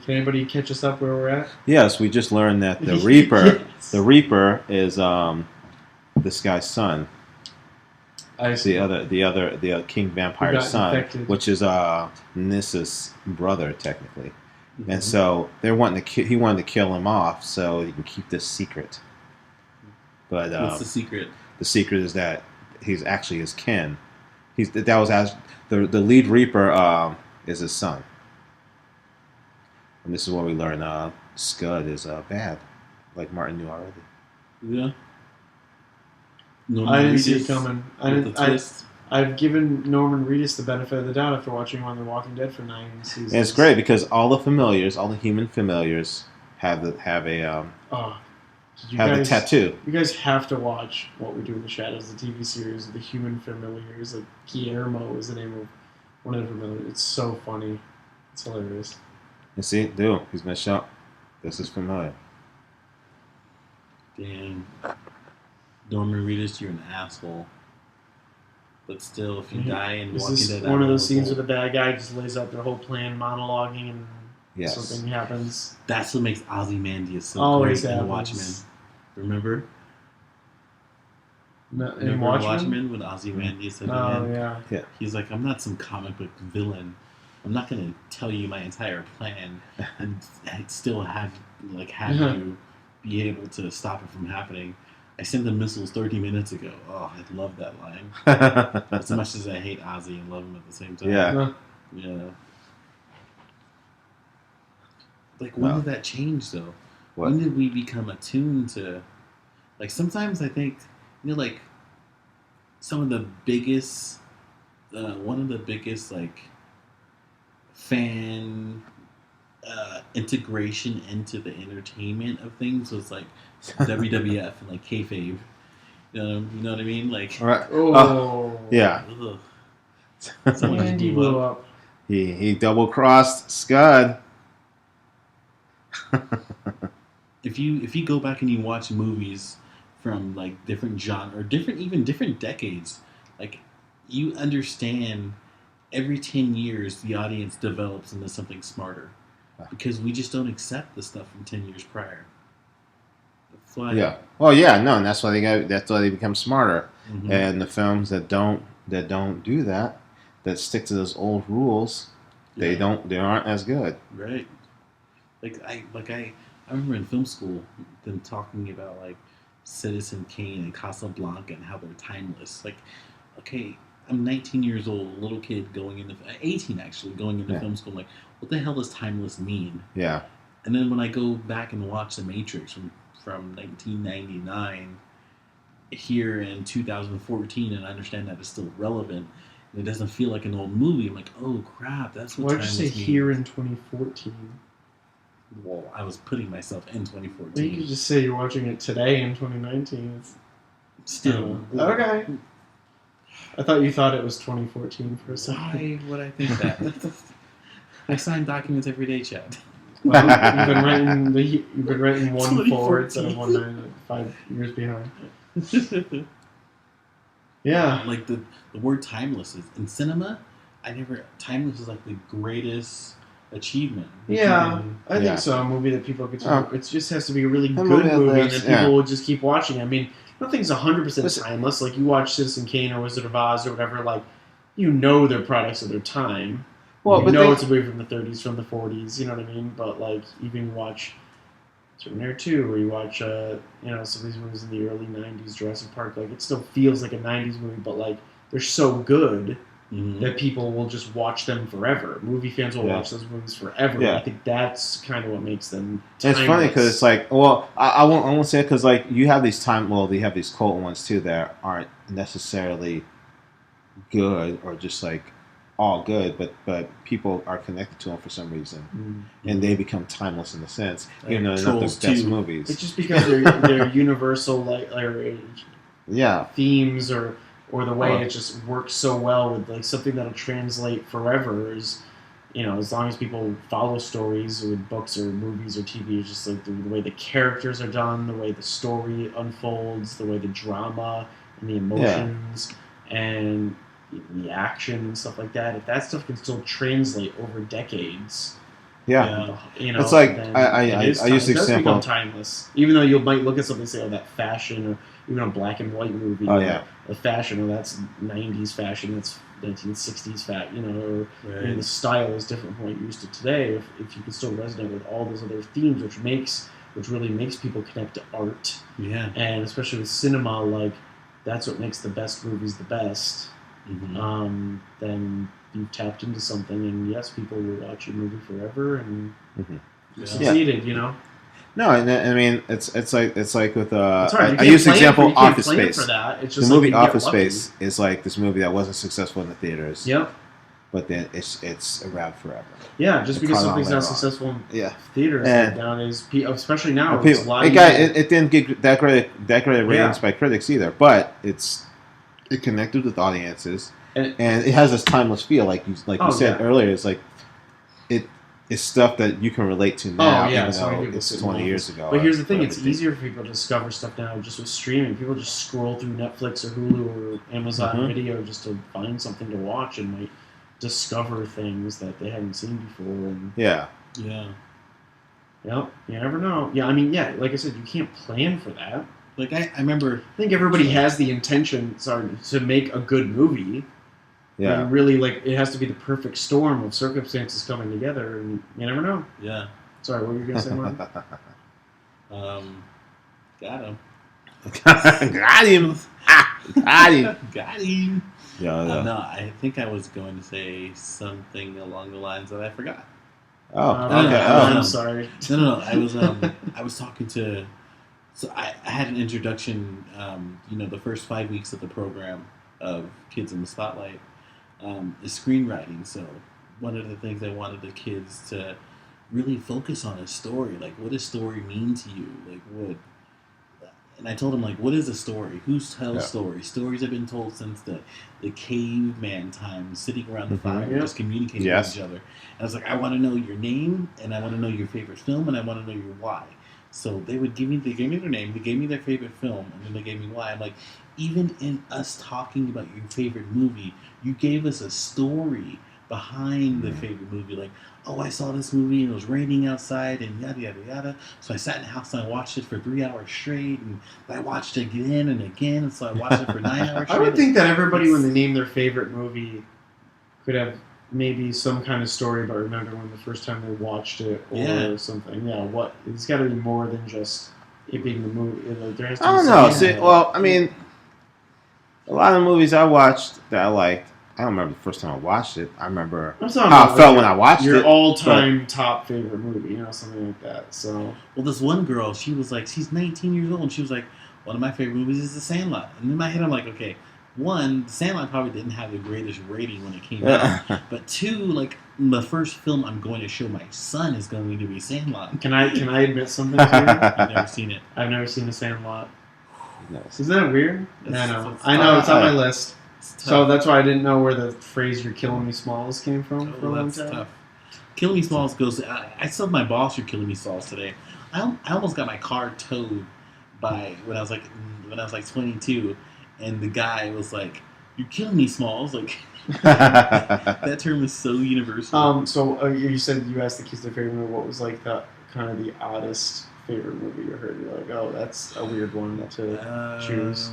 Can anybody catch us up where we're at? Yes, we just learned that the Reaper, the Reaper is this guy's son. the King Vampire's son, infected. which is Nissa's brother technically. Mm-hmm. And so he wanted to kill him off so he can keep this secret. But what's the secret? The secret is that he's actually his kin. The lead Reaper is his son. And this is what we learn. Scud is bad, like Martin knew already. Yeah. I didn't see it coming. I've given Norman Reedus the benefit of the doubt after watching him on The Walking Dead for 9 seasons. And it's great because all the human familiars have the tattoo. You guys have to watch What We Do in the Shadows, the TV series of the human familiars. Like Guillermo is the name of one of the familiars. It's so funny. It's hilarious. You see, he's gonna show. This is familiar. Damn. Norman Reedus, you're an asshole. But still, if you die in Walking Dead, is this one of those scenes where the bad guy just lays out their whole plan, monologuing, and something happens? That's what makes Ozymandias so Always great in happens. Watchmen. Remember? In Watchmen when Ozymandias said, yeah. He's like, I'm not some comic book villain. I'm not going to tell you my entire plan and still have you be able to stop it from happening. I sent the missiles 30 minutes ago. Oh, I love that line. As much as I hate Ozzy and love him at the same time. Yeah. Like, when did that change, though? What? When did we become attuned to... Like, sometimes I think, like, some of the biggest... one of the biggest, like, fan... integration into the entertainment of things was like WWF and like kayfabe. You know what I mean? Like, yeah. Andy blew up. He double crossed Scud. If you go back and you watch movies from like different genre or different decades, like you understand every 10 years the audience develops into something smarter. Because we just don't accept the stuff from 10 years prior. That's why. Yeah. Well, yeah, no, and that's why they become smarter. Mm-hmm. And the films that don't do that stick to those old rules, they aren't as good. Right. I remember in film school them talking about like Citizen Kane and Casablanca and how they're timeless. Like, okay, I'm 19 years old, a little kid going into 18 actually going into film school. I'm like, what the hell does timeless mean? Yeah. And then when I go back and watch The Matrix from 1999 here in 2014, and I understand that it's still relevant, and it doesn't feel like an old movie, I'm like, oh crap, that's what timeless means. Why'd you say here in 2014? Well, I was putting myself in 2014. Well, you could just say you're watching it today in 2019. Still. Okay. I thought you thought it was 2014 for a second. Why would I think that? I sign documents every day, Chad. Well, you've been writing one forward instead of 5 years behind. Yeah. Like the word timeless is in cinema. Timeless is like the greatest achievement. Yeah, I think so. A movie that people could it just has to be a really good movie and that people will just keep watching. I mean, nothing's 100% timeless. Like you watch Citizen Kane or Wizard of Oz or whatever, like you know they're products of their time. Well, it's a movie from the 30s, from the 40s, you know what I mean? But like even you watch Terminator 2 or you watch some of these movies in the early 90s, Jurassic Park, like it still feels like a 90s movie, but like they're so good that people will just watch them forever. Movie fans will watch those movies forever. Yeah. I think that's kind of what makes them timeless. It's funny because it's like, well, I won't say it because like you have these you have these cult ones too that aren't necessarily good or just like all good, but people are connected to them for some reason, and they become timeless in a sense, even though they're not the best movies. It's just because they're universal, themes or the way it just works so well with like something that'll translate forever is, as long as people follow stories with books or movies or TV, it's just like the way the characters are done, the way the story unfolds, the way the drama and the emotions and the action and stuff like that. If that stuff can still translate over decades, it's like I use the example. Become timeless, even though you might look at something and say, "Oh, that fashion," even a black and white movie. Oh yeah. The fashion, or that's 90s fashion, that's 1960s fashion, or Right. the style is different from what you're used to today. If you can still resonate with all those other themes, which really makes people connect to art, and especially with cinema, like that's what makes the best movies the best. Mm-hmm. Then you've tapped into something, and yes, people will watch your movie forever, and you succeeded. No, I mean it's like with I use the example you can't Office plan Space. for that. It's just The movie like you Office get lucky. Space is like this movie that wasn't successful in the theaters. Yep. But then it's around forever. Yeah, just because something's not successful in theaters nowadays, especially now, it's a lot easier. It didn't get that great ratings by critics either, but it connected with audiences, and it has this timeless feel, like you said earlier. It's like it's stuff that you can relate to now, even though it's 20 years ago. But here's the thing: it's easier for people to discover stuff now just with streaming. People just scroll through Netflix or Hulu or Amazon Video just to find something to watch, and might discover things that they haven't seen before. And yeah. Yep, you never know. Yeah, I mean, like I said, you can't plan for that. Like I remember, I think everybody has the intention, to make a good movie. Yeah. And really, it has to be the perfect storm of circumstances coming together, and you never know. Yeah. Sorry, what were you gonna say, Mark? Got him. Got him. Got him. Got him. Yeah. No, I think I was going to say something along the lines that I forgot. Oh, okay. I'm sorry. No. I was talking to. So I had an introduction. The first 5 weeks of the program of Kids in the Spotlight is screenwriting. So one of the things I wanted the kids to really focus on is story. Like, what does story mean to you? Like, what? And I told them, like, what is a story? Who tells stories? Stories have been told since the caveman times, sitting around the fire, just communicating with each other. And I was like, I want to know your name, and I want to know your favorite film, and I want to know your why. So they gave me their name, they gave me their favorite film, and then they gave me why. I'm like, even in us talking about your favorite movie, you gave us a story behind the favorite movie. Like, oh, I saw this movie and it was raining outside and yada yada yada. So I sat in the house and I watched it for 3 hours straight, and I watched it again and again, and so I watched it for 9 hours straight. I would think that everybody, when they name their favorite movie, could have maybe some kind of story about remembering the first time they watched it or something. Yeah, what? It's got to be more than just it being the movie. There has to be I don't know. See, well, I mean, a lot of movies I watched that I liked, I don't remember the first time I watched it. I remember how I felt when I watched it. Your all-time top favorite movie, something like that. So, well, this one girl, she was like, she's 19 years old, and she was like, one of my favorite movies is The Sandlot. And in my head, I'm like, okay, one, The Sandlot probably didn't have the greatest rating when it came out. But two, like, the first film I'm going to show my son is going to be Sandlot. Can I admit something to you? I've never seen it. I've never seen The Sandlot. No. Is that weird? I know. I know, it's on my list. So that's why I didn't know where the phrase "You're killing me, Smalls" came from for a long time. Tough. Killing Me Smalls goes. I still have my boss "You're Killing Me Smalls" today. I almost got my car towed when I was like 22, and the guy was like, "You're killing me, Smalls." Like that term is so universal. So you said you asked the kids their favorite movie. What was like the kind of the oddest favorite movie you heard? You're like, oh, that's a weird one to choose.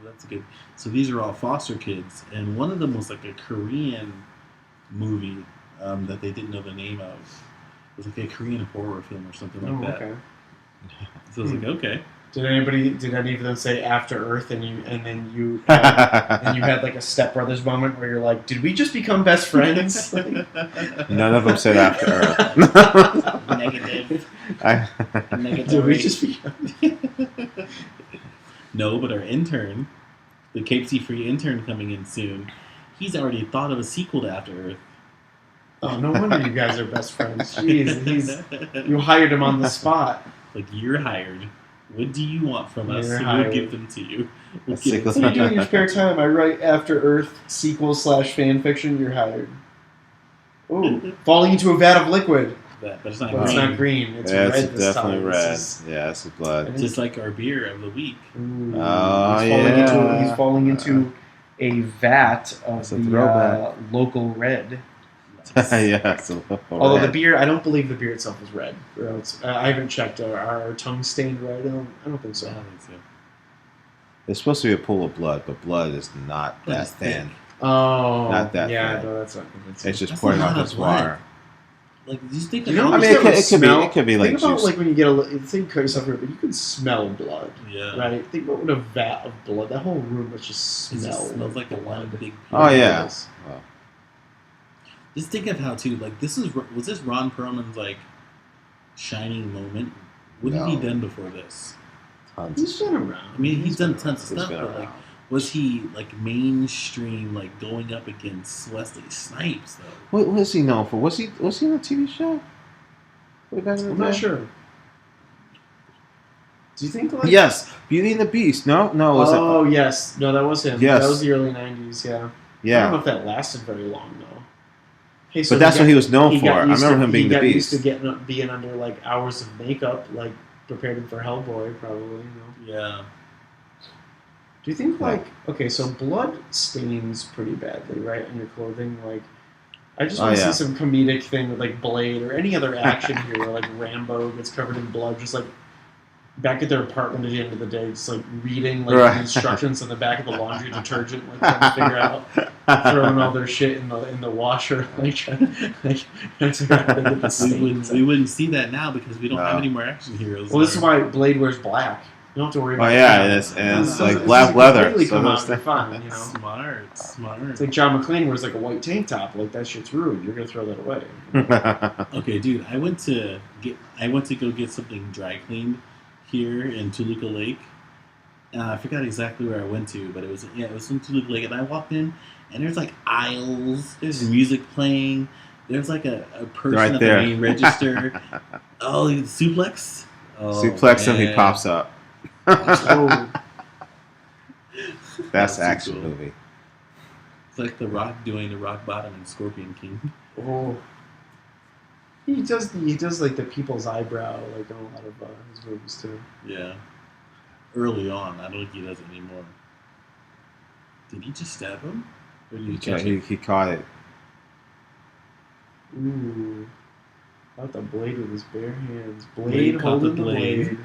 That's good. So these are all foster kids, and one of them was like a Korean movie that they didn't know the name of. It was like a Korean horror film or something like that. Okay. So I was like, okay. Did any of them say After Earth, and then you had like a Step Brothers moment where you're like, did we just become best friends? None of them said After Earth. Negative. Negative. Did we just become? No, but our intern, the Cape Sea Free intern coming in soon, he's already thought of a sequel to After Earth. Oh, no wonder you guys are best friends. Jeez, you hired him on the spot. Like, you're hired. What do you want from us? We'll give them to you. What do you do in your spare time? I write After Earth sequel / fan fiction. You're hired. Ooh, falling into a vat of liquid. But it's not green. It's not green. It's red this definitely time. Definitely red. Yeah, it's blood. Just like our beer of the week. Ooh, he's he's falling into a vat of the local red. Yeah, although the beer, I don't believe the beer itself is red. I haven't checked. Our tongue stained red? I don't think so. I don't think so. It's supposed to be a pool of blood, but blood is not that thin. Oh, not that yeah, thin. No, that's not convincing. It's just pouring off this water. Like, just think. I mean, it could be like think about juice. Like when you get let's say you cut yourself here, but you can smell blood. Yeah. Right. Think about what a vat of blood. That whole room must just smell. It smells like a lot of big. Oh yeah. Well. Just think of how too. Like was this Ron Perlman's like shining moment? What had he done before this? Tons. He's been around. I mean, he's done tons of stuff, but like. Was he like mainstream, like going up against Wesley Snipes though? What was he known for? Was he on a TV show? I'm not sure. Do you think? Like, yes, Beauty and the Beast. No. Was yes, no, that was him. Yes, that was the early '90s. Yeah. I don't know if that lasted very long though. Hey, so but that's what he was known for. I remember him being the Beast. He got used to being under like hours of makeup, like prepared him for Hellboy, probably. Yeah. Do you think, like, okay, so blood stains pretty badly, right, on your clothing? Like, I just want to see some comedic thing with, like, Blade or any other action hero, like Rambo gets covered in blood, just, like, back at their apartment at the end of the day, just, like, reading, like, the instructions on the back of the laundry detergent, like, trying to figure out, throwing all their shit in the washer, like, trying to figure out how to get the stains. We wouldn't see that now because we don't have any more action heroes. Well, this is why Blade wears black. You don't have to worry about it. Oh, yeah, and it's like black leather. So fine, you know? Smart. It's like John McClane wears like a white tank top. Like, that shit's ruined. You're going to throw that away. Okay, dude, I went to go get something dry cleaned here in Toluca Lake. I forgot exactly where I went to, but it was in Toluca Lake. And I walked in, and there's like aisles. There's music playing. There's like a person at the main register. Oh, the suplex? Oh, suplex him, he pops up. Oh. That's action movie. It's like The Rock doing the rock bottom in Scorpion King. Oh, he does like the people's eyebrow like in a lot of his movies too. Yeah, early on. I don't think he does it anymore. Did he just stab him? Or did he catch it? He caught it. Ooh. Out the blade with his bare hands. Blade holding the blade.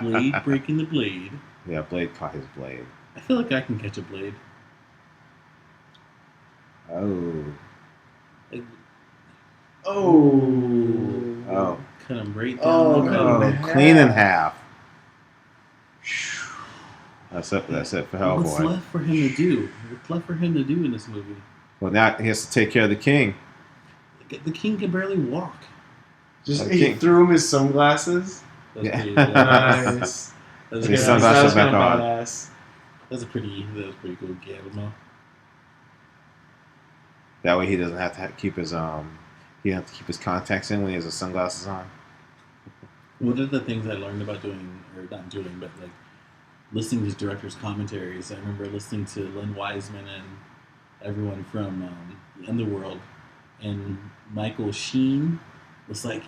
Blade breaking the blade. Yeah, Blade caught his blade. I feel like I can catch a blade. Oh. Oh. Cut him right down. Clean in half. That's it for Hellboy. What's left for him to do? What's left for him to do in this movie? Well, now he has to take care of the king. The king can barely walk. He threw him his sunglasses. Nice. His sunglasses back on. That was pretty cool. Gavin. That way he doesn't have to keep his he doesn't have to keep his contacts in when he has his sunglasses on. One of the things I learned about doing, or not doing, but like listening to directors' commentaries. I remember listening to Len Wiseman and everyone from the Underworld. And Michael Sheen was like,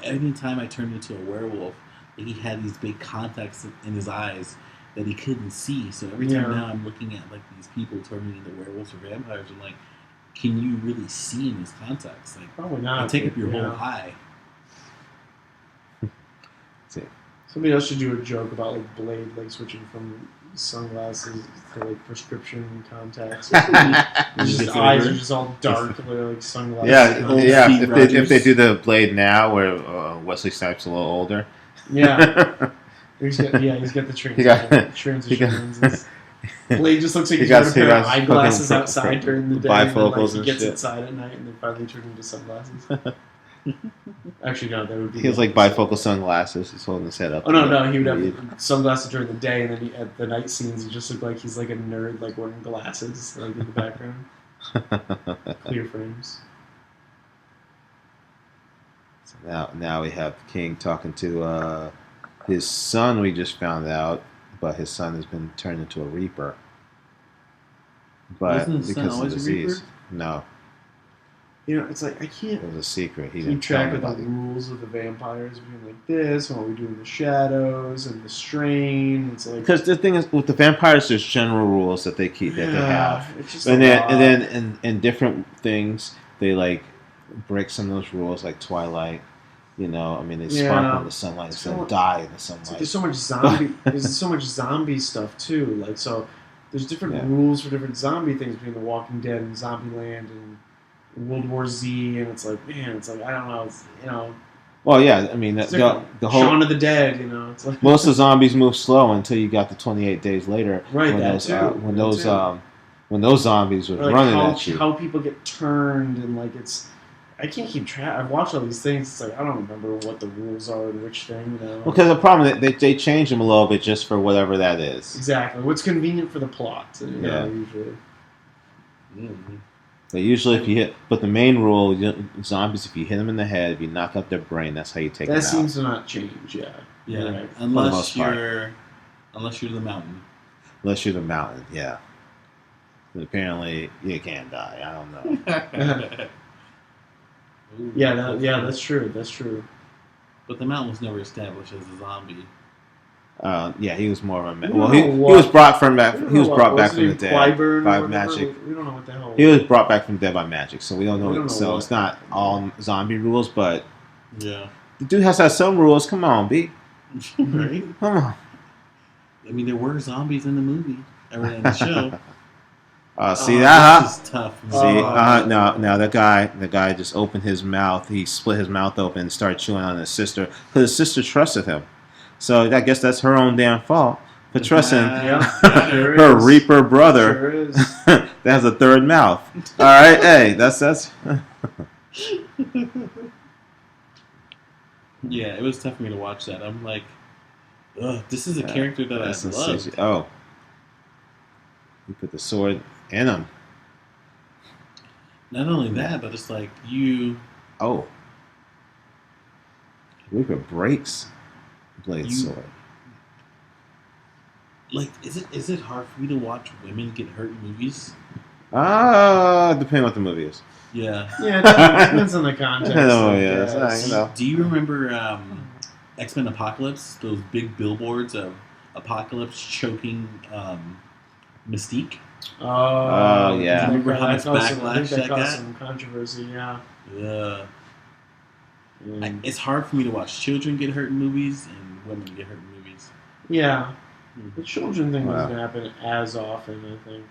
anytime I turned into a werewolf, like he had these big contacts in his eyes that he couldn't see. So every time now I'm looking at like these people turning into werewolves or vampires, I'm like, can you really see in his contacts? Like, probably not. Take up your whole eye. That's it. Somebody else should do a joke about like Blade like switching from sunglasses to like prescription contacts. His eyes are just all dark, like sunglasses. Yeah. If they do the Blade now, where Wesley Snipes a little older. Yeah. he's got the transition lenses. Blade just looks like he's got a pair of eyeglasses outside during the day. Bifocals and he gets shit. inside at night and then finally turns into sunglasses. Actually, no, that would be. He has like bifocal sunglasses. He's holding his head up. Oh no, he would have sunglasses during the day, and then at the night scenes, he just looked like he's like a nerd, like wearing glasses, like in the background. Clear frames. So now we have King talking to his son. We just found out, but his son has been turned into a Reaper. But because of disease, no. You know, it's like I can't. It was a secret. He keep track of the rules of the vampires being like this, and what we do in the shadows, and the strain. It's like because the thing is with the vampires, there's general rules that they keep that they have, it's just and then in different things they like break some of those rules, like Twilight. You know, I mean, they sparkle in the sunlight instead of die in the sunlight. Like there's so much zombie. There's so much zombie stuff too. Like so, there's different rules for different zombie things between The Walking Dead and Zombieland and World War Z, and it's like, man, it's like I don't know, it's, you know. Well, yeah, I mean, the whole Shaun of the Dead, you know. It's like, most of the zombies move slow until you got to 28 days later. Right, when those zombies were running at you. How people get turned and like it's. I can't keep track. I've watched all these things. It's like I don't remember what the rules are and which thing. You know? Because the problem is they change them a little bit just for whatever that is. Exactly. What's convenient for the plot? You know, usually. Mm-hmm. But usually, if you hit, but the main rule, zombies, if you hit them in the head, if you knock out their brain, that's how you take them out. That seems to not change. Yeah. Right. Unless you're the mountain. Unless you're the mountain, yeah. But apparently, you can't die. I don't know. That's true. That's true. But the mountain was never established as a zombie. He was more of a he was brought back from the dead by magic. We don't know what the hell. He was brought back from the dead by magic, so we don't know. So it's not all zombie rules, but yeah, the dude has to have some rules. Come on, B. Right? Come on. I mean, there were zombies in the movie or in the show. See that? This is tough. No, the guy just opened his mouth. He split his mouth open and started chewing on his sister because his sister trusted him. So I guess that's her own damn fault for trusting her Reaper brother that has a third mouth. All right, hey, that's. Yeah, it was tough for me to watch that. I'm like, ugh, this is a character that I love. Oh, you put the sword in him. Not only that, but it's like you. Oh, Reaper breaks blade sword. Like, is it hard for me to watch women get hurt in movies? Depending on what the movie is. Yeah. Yeah, it depends on the context. Do you remember X-Men Apocalypse? Those big billboards of Apocalypse choking Mystique? Oh, yeah. Do you remember how much backlash that got? got? Some controversy, yeah. Yeah. It's hard for me to watch children get hurt in movies and women get hurt in movies. Yeah. The children thing doesn't happen as often, I think.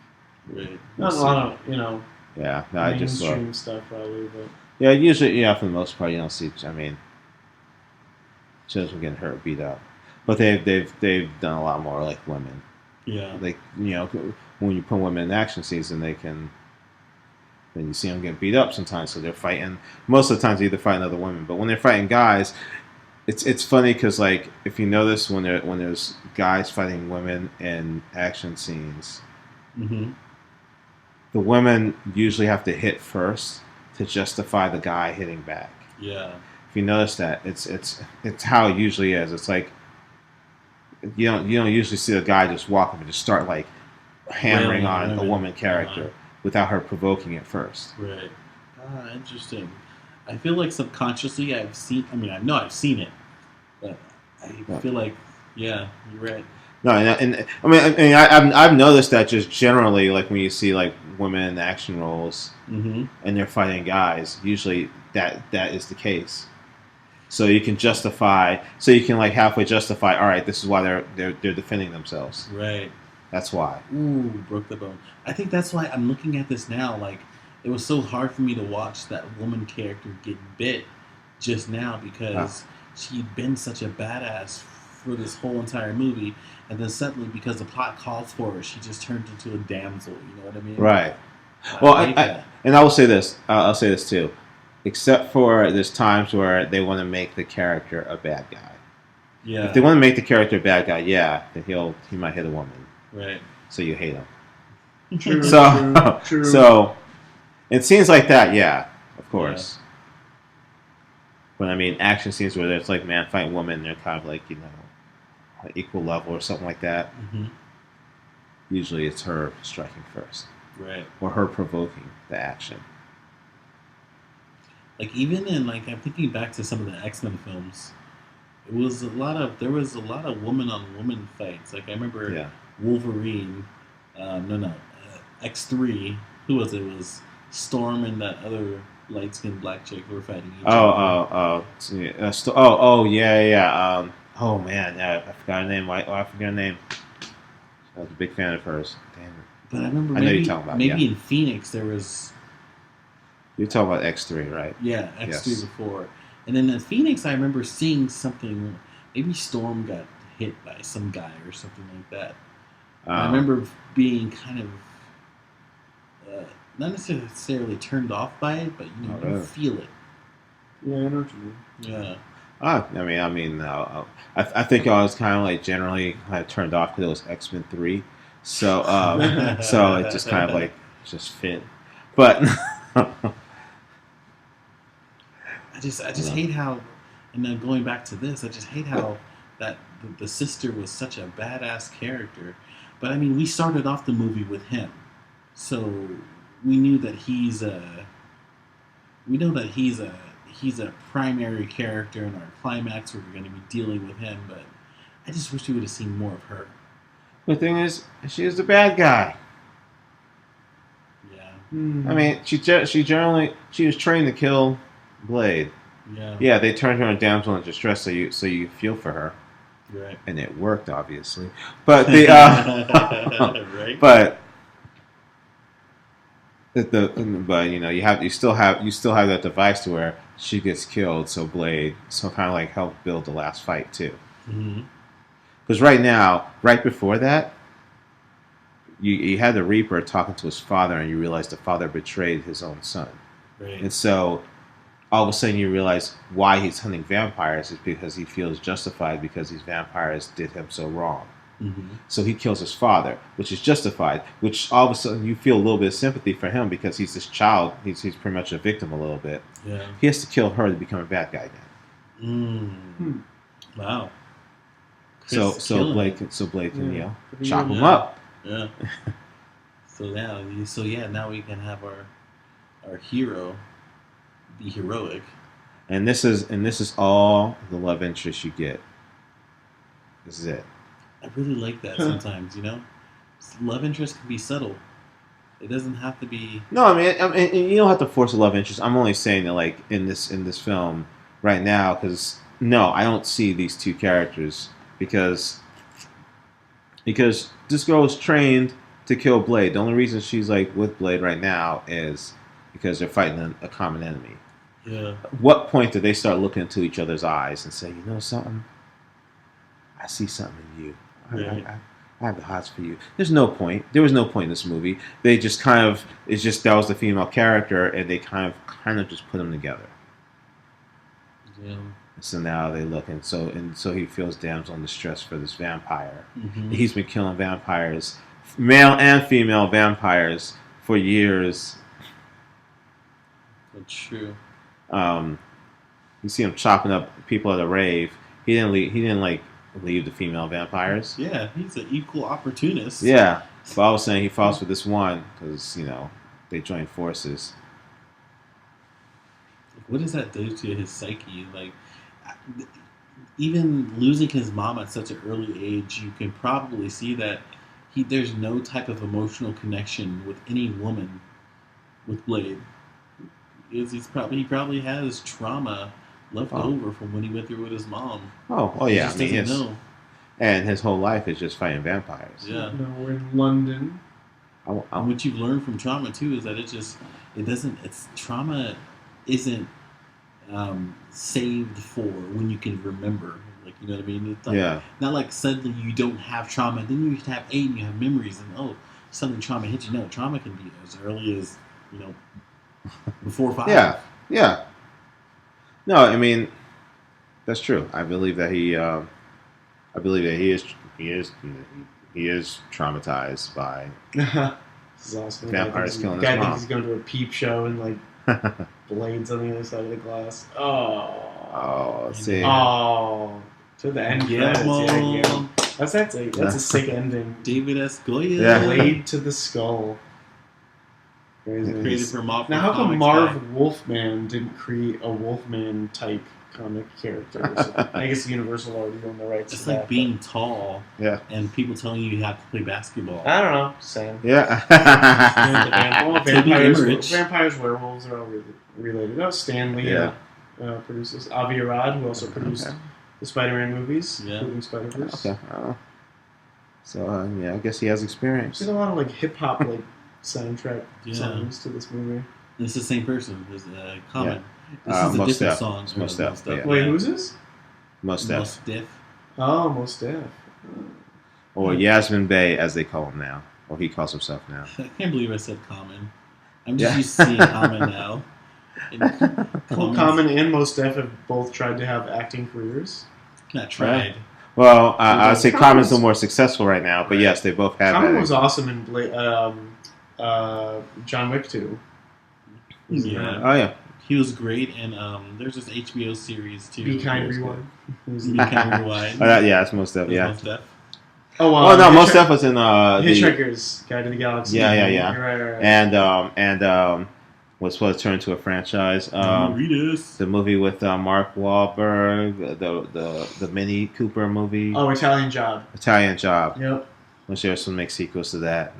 Right. Not a lot of, Yeah, no, mainstream stuff probably, but... Yeah, usually, for the most part, you don't see, children getting hurt, beat up. But they've done a lot more like women. Yeah. Like, when you put women in action scenes, then you see them get beat up sometimes, so they're fighting. Most of the times, they're either fighting other women, but when they're fighting guys, it's funny because like if you notice when there's guys fighting women in action scenes, the women usually have to hit first to justify the guy hitting back. Yeah. If you notice that, it's how it usually is. It's like you don't usually see a guy just walk up and just start like hammering on a woman character without her provoking it first. Right. Interesting. I feel like subconsciously I know I've seen it, but I feel like, yeah, you're right. No, and I've noticed that just generally, like when you see like women in action roles and they're fighting guys, usually that is the case. So you can like halfway justify. All right, this is why they're defending themselves. Right. That's why. Ooh, broke the bone. I think that's why I'm looking at this now. Like, it was so hard for me to watch that woman character get bit just now because she'd been such a badass for this whole entire movie, and then suddenly, because the plot calls for it, she just turned into a damsel. You know what I mean? Right. I will say this. I'll say this too. Except for there's times where they want to make the character a bad guy. Yeah. If they want to make the character a bad guy, then he might hit a woman. Right. So you hate him. True. True. So it seems like that, yeah, of course. Yeah. But I mean, action scenes where it's like man fighting woman, they're kind of like equal level or something like that. Usually, it's her striking first, right, or her provoking the action. Like even in I'm thinking back to some of the X-Men films. There was a lot of woman on woman fights. Like I remember Wolverine. X3. Who was it? It was Storm and that other light skinned black chick who were fighting each other. Yeah. Oh man, I forgot her name. I forgot her name. I was a big fan of hers. Damn it. But I remember I know you're talking about. Maybe in Phoenix there was. You're talking about X3, right? Yeah, X3 before. And then in Phoenix, I remember seeing something. Maybe Storm got hit by some guy or something like that. I remember being kind of not necessarily turned off by it, but you feel it. Yeah, I know what you mean. Yeah. I think I was kind of like generally kind of turned off because it was X-Men 3, so so it just kind of like just fit. But I just hate how, and then going back to this, I just hate how that the sister was such a badass character. But I mean, we started off the movie with him, so we knew that he's a primary character in our climax where we're going to be dealing with him. But I just wish we would have seen more of her. The thing is, she is the bad guy. Yeah. I mean, she was trained to kill Blade. Yeah. Yeah, they turned her into damsel in distress, so you feel for her. Right. And it worked, obviously. But the right. But you still have that device to where she gets killed, so Blade kind of like helped build the last fight too. Because right before that, you had the Reaper talking to his father, and you realize the father betrayed his own son. Right. And so all of a sudden you realize why he's hunting vampires is because he feels justified because these vampires did him so wrong. So he kills his father, which is justified, which all of a sudden you feel a little bit of sympathy for him because he's this child. He's pretty much a victim a little bit. Yeah. He has to kill her to become a bad guy again. Wow. So Blade can chop him up. Yeah. Now we can have our hero be heroic. And this is all the love interest you get. This is it. I really like that sometimes, Love interest can be subtle. It doesn't have to be. No, I mean, you don't have to force a love interest. I'm only saying that, like in this film right now, because I don't see these two characters because this girl is trained to kill Blade. The only reason she's like with Blade right now is because they're fighting a common enemy. Yeah. At what point do they start looking into each other's eyes and say, you know something? I see something in you. I have the hots for you. There was no point in this movie. They just kind of, that was the female character, and they kind of just put them together. Yeah. So now they look, and so he feels damsel in distress for this vampire. He's been killing vampires, male and female vampires, for years. That's true. You see him chopping up people at a rave. He didn't leave the female vampires. Yeah, he's an equal opportunist. Yeah, but I was saying he falls for this one because they join forces. What does that do to his psyche? Like, even losing his mom at such an early age, you can probably see that there's no type of emotional connection with any woman with Blade. He probably has trauma left over from when he went through with his mom. Oh yeah. He just doesn't know. And his whole life is just fighting vampires. Yeah. We're in London. What you've learned from trauma too is that trauma isn't saved for when you can remember. Like, you know what I mean? It's like, not like suddenly you don't have trauma, then you have 8 and you have memories, and suddenly trauma hits you. No, trauma can be as early as before 5. Yeah. No, I mean, that's true. I believe that he is traumatized by awesome. vampires killing his mom. mom. He's going to a peep show and like Blades on the other side of the glass. See. To the end credits. That's a sick ending. David S. Goya. Yeah. Blade to the skull. Created for Marvel. Now, how come Marv Wolfman didn't create a Wolfman type comic character? I guess Universal already owned the rights. It's like being tall, and people telling you have to play basketball. I don't know, Sam. Yeah. Vampires, werewolves are all really related. Oh, Stan Lee produces. Avi Arad, who also produced the Spider-Man movies, including Spider-Verse. Okay. So I guess he has experience. There's a lot of like hip hop like soundtrack songs to this movie. And it's the same person. There's Common. This is a Mos different Def. song. Mos Def. Yeah. Wait, who's this? Mos Def. Oh, Mos Def. Or Yasmin Bey, as they call him now. Or he calls himself now. I can't believe I said Common. I'm just used to seeing Common now. Well, Common and Mos Def have both tried to have acting careers. Not tried. Well, I'd say Common's a little more successful right now, but yes, they both have. Common was awesome in John Wick 2. Yeah. Oh yeah. He was great, and there's this HBO series too. Be Kind Rewind. Be Kind Rewind. That's Mos Def. Yeah. Mos Def. Oh no, Mos Def was in Hitchhiker's Guide to the Galaxy. Yeah. Right. And was supposed to turn into a franchise. The movie with Mark Wahlberg, the Mini Cooper movie. Oh, Italian Job. Yep. Which there's some make sequels to that.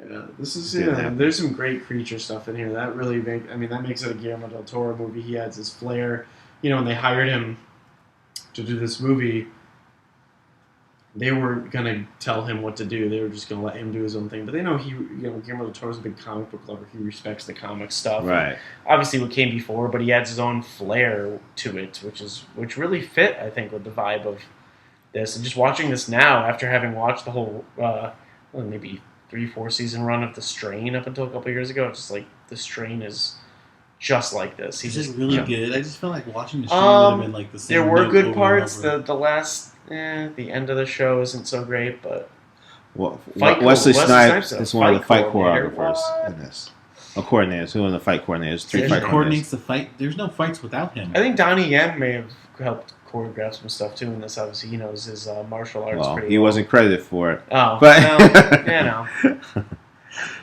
Yeah, this is there's some great creature stuff in here. That really that makes it a Guillermo del Toro movie. He adds his flair. When they hired him to do this movie, they weren't gonna tell him what to do. They were just gonna let him do his own thing. But they know Guillermo del Toro's a big comic book lover. He respects the comic stuff. Right. And obviously, what came before, but he adds his own flair to it, which really fit, I think, with the vibe of this. And just watching this now, after having watched the whole maybe 3-4 season run of The Strain up until a couple years ago, it's just like The Strain is just like this. He's just really good. I just felt like watching The Strain would have been like the same. There were good parts. The last. The end of the show isn't so great, but Wesley Snipes is one of the fight choreographers in this. Coordinators. Who are the fight coordinators? He coordinates the fight. There's no fights without him. I think Donnie Yen may have helped choreograph some stuff too in this. Obviously, he knows his martial arts pretty well. He wasn't credited for it. Oh, but no.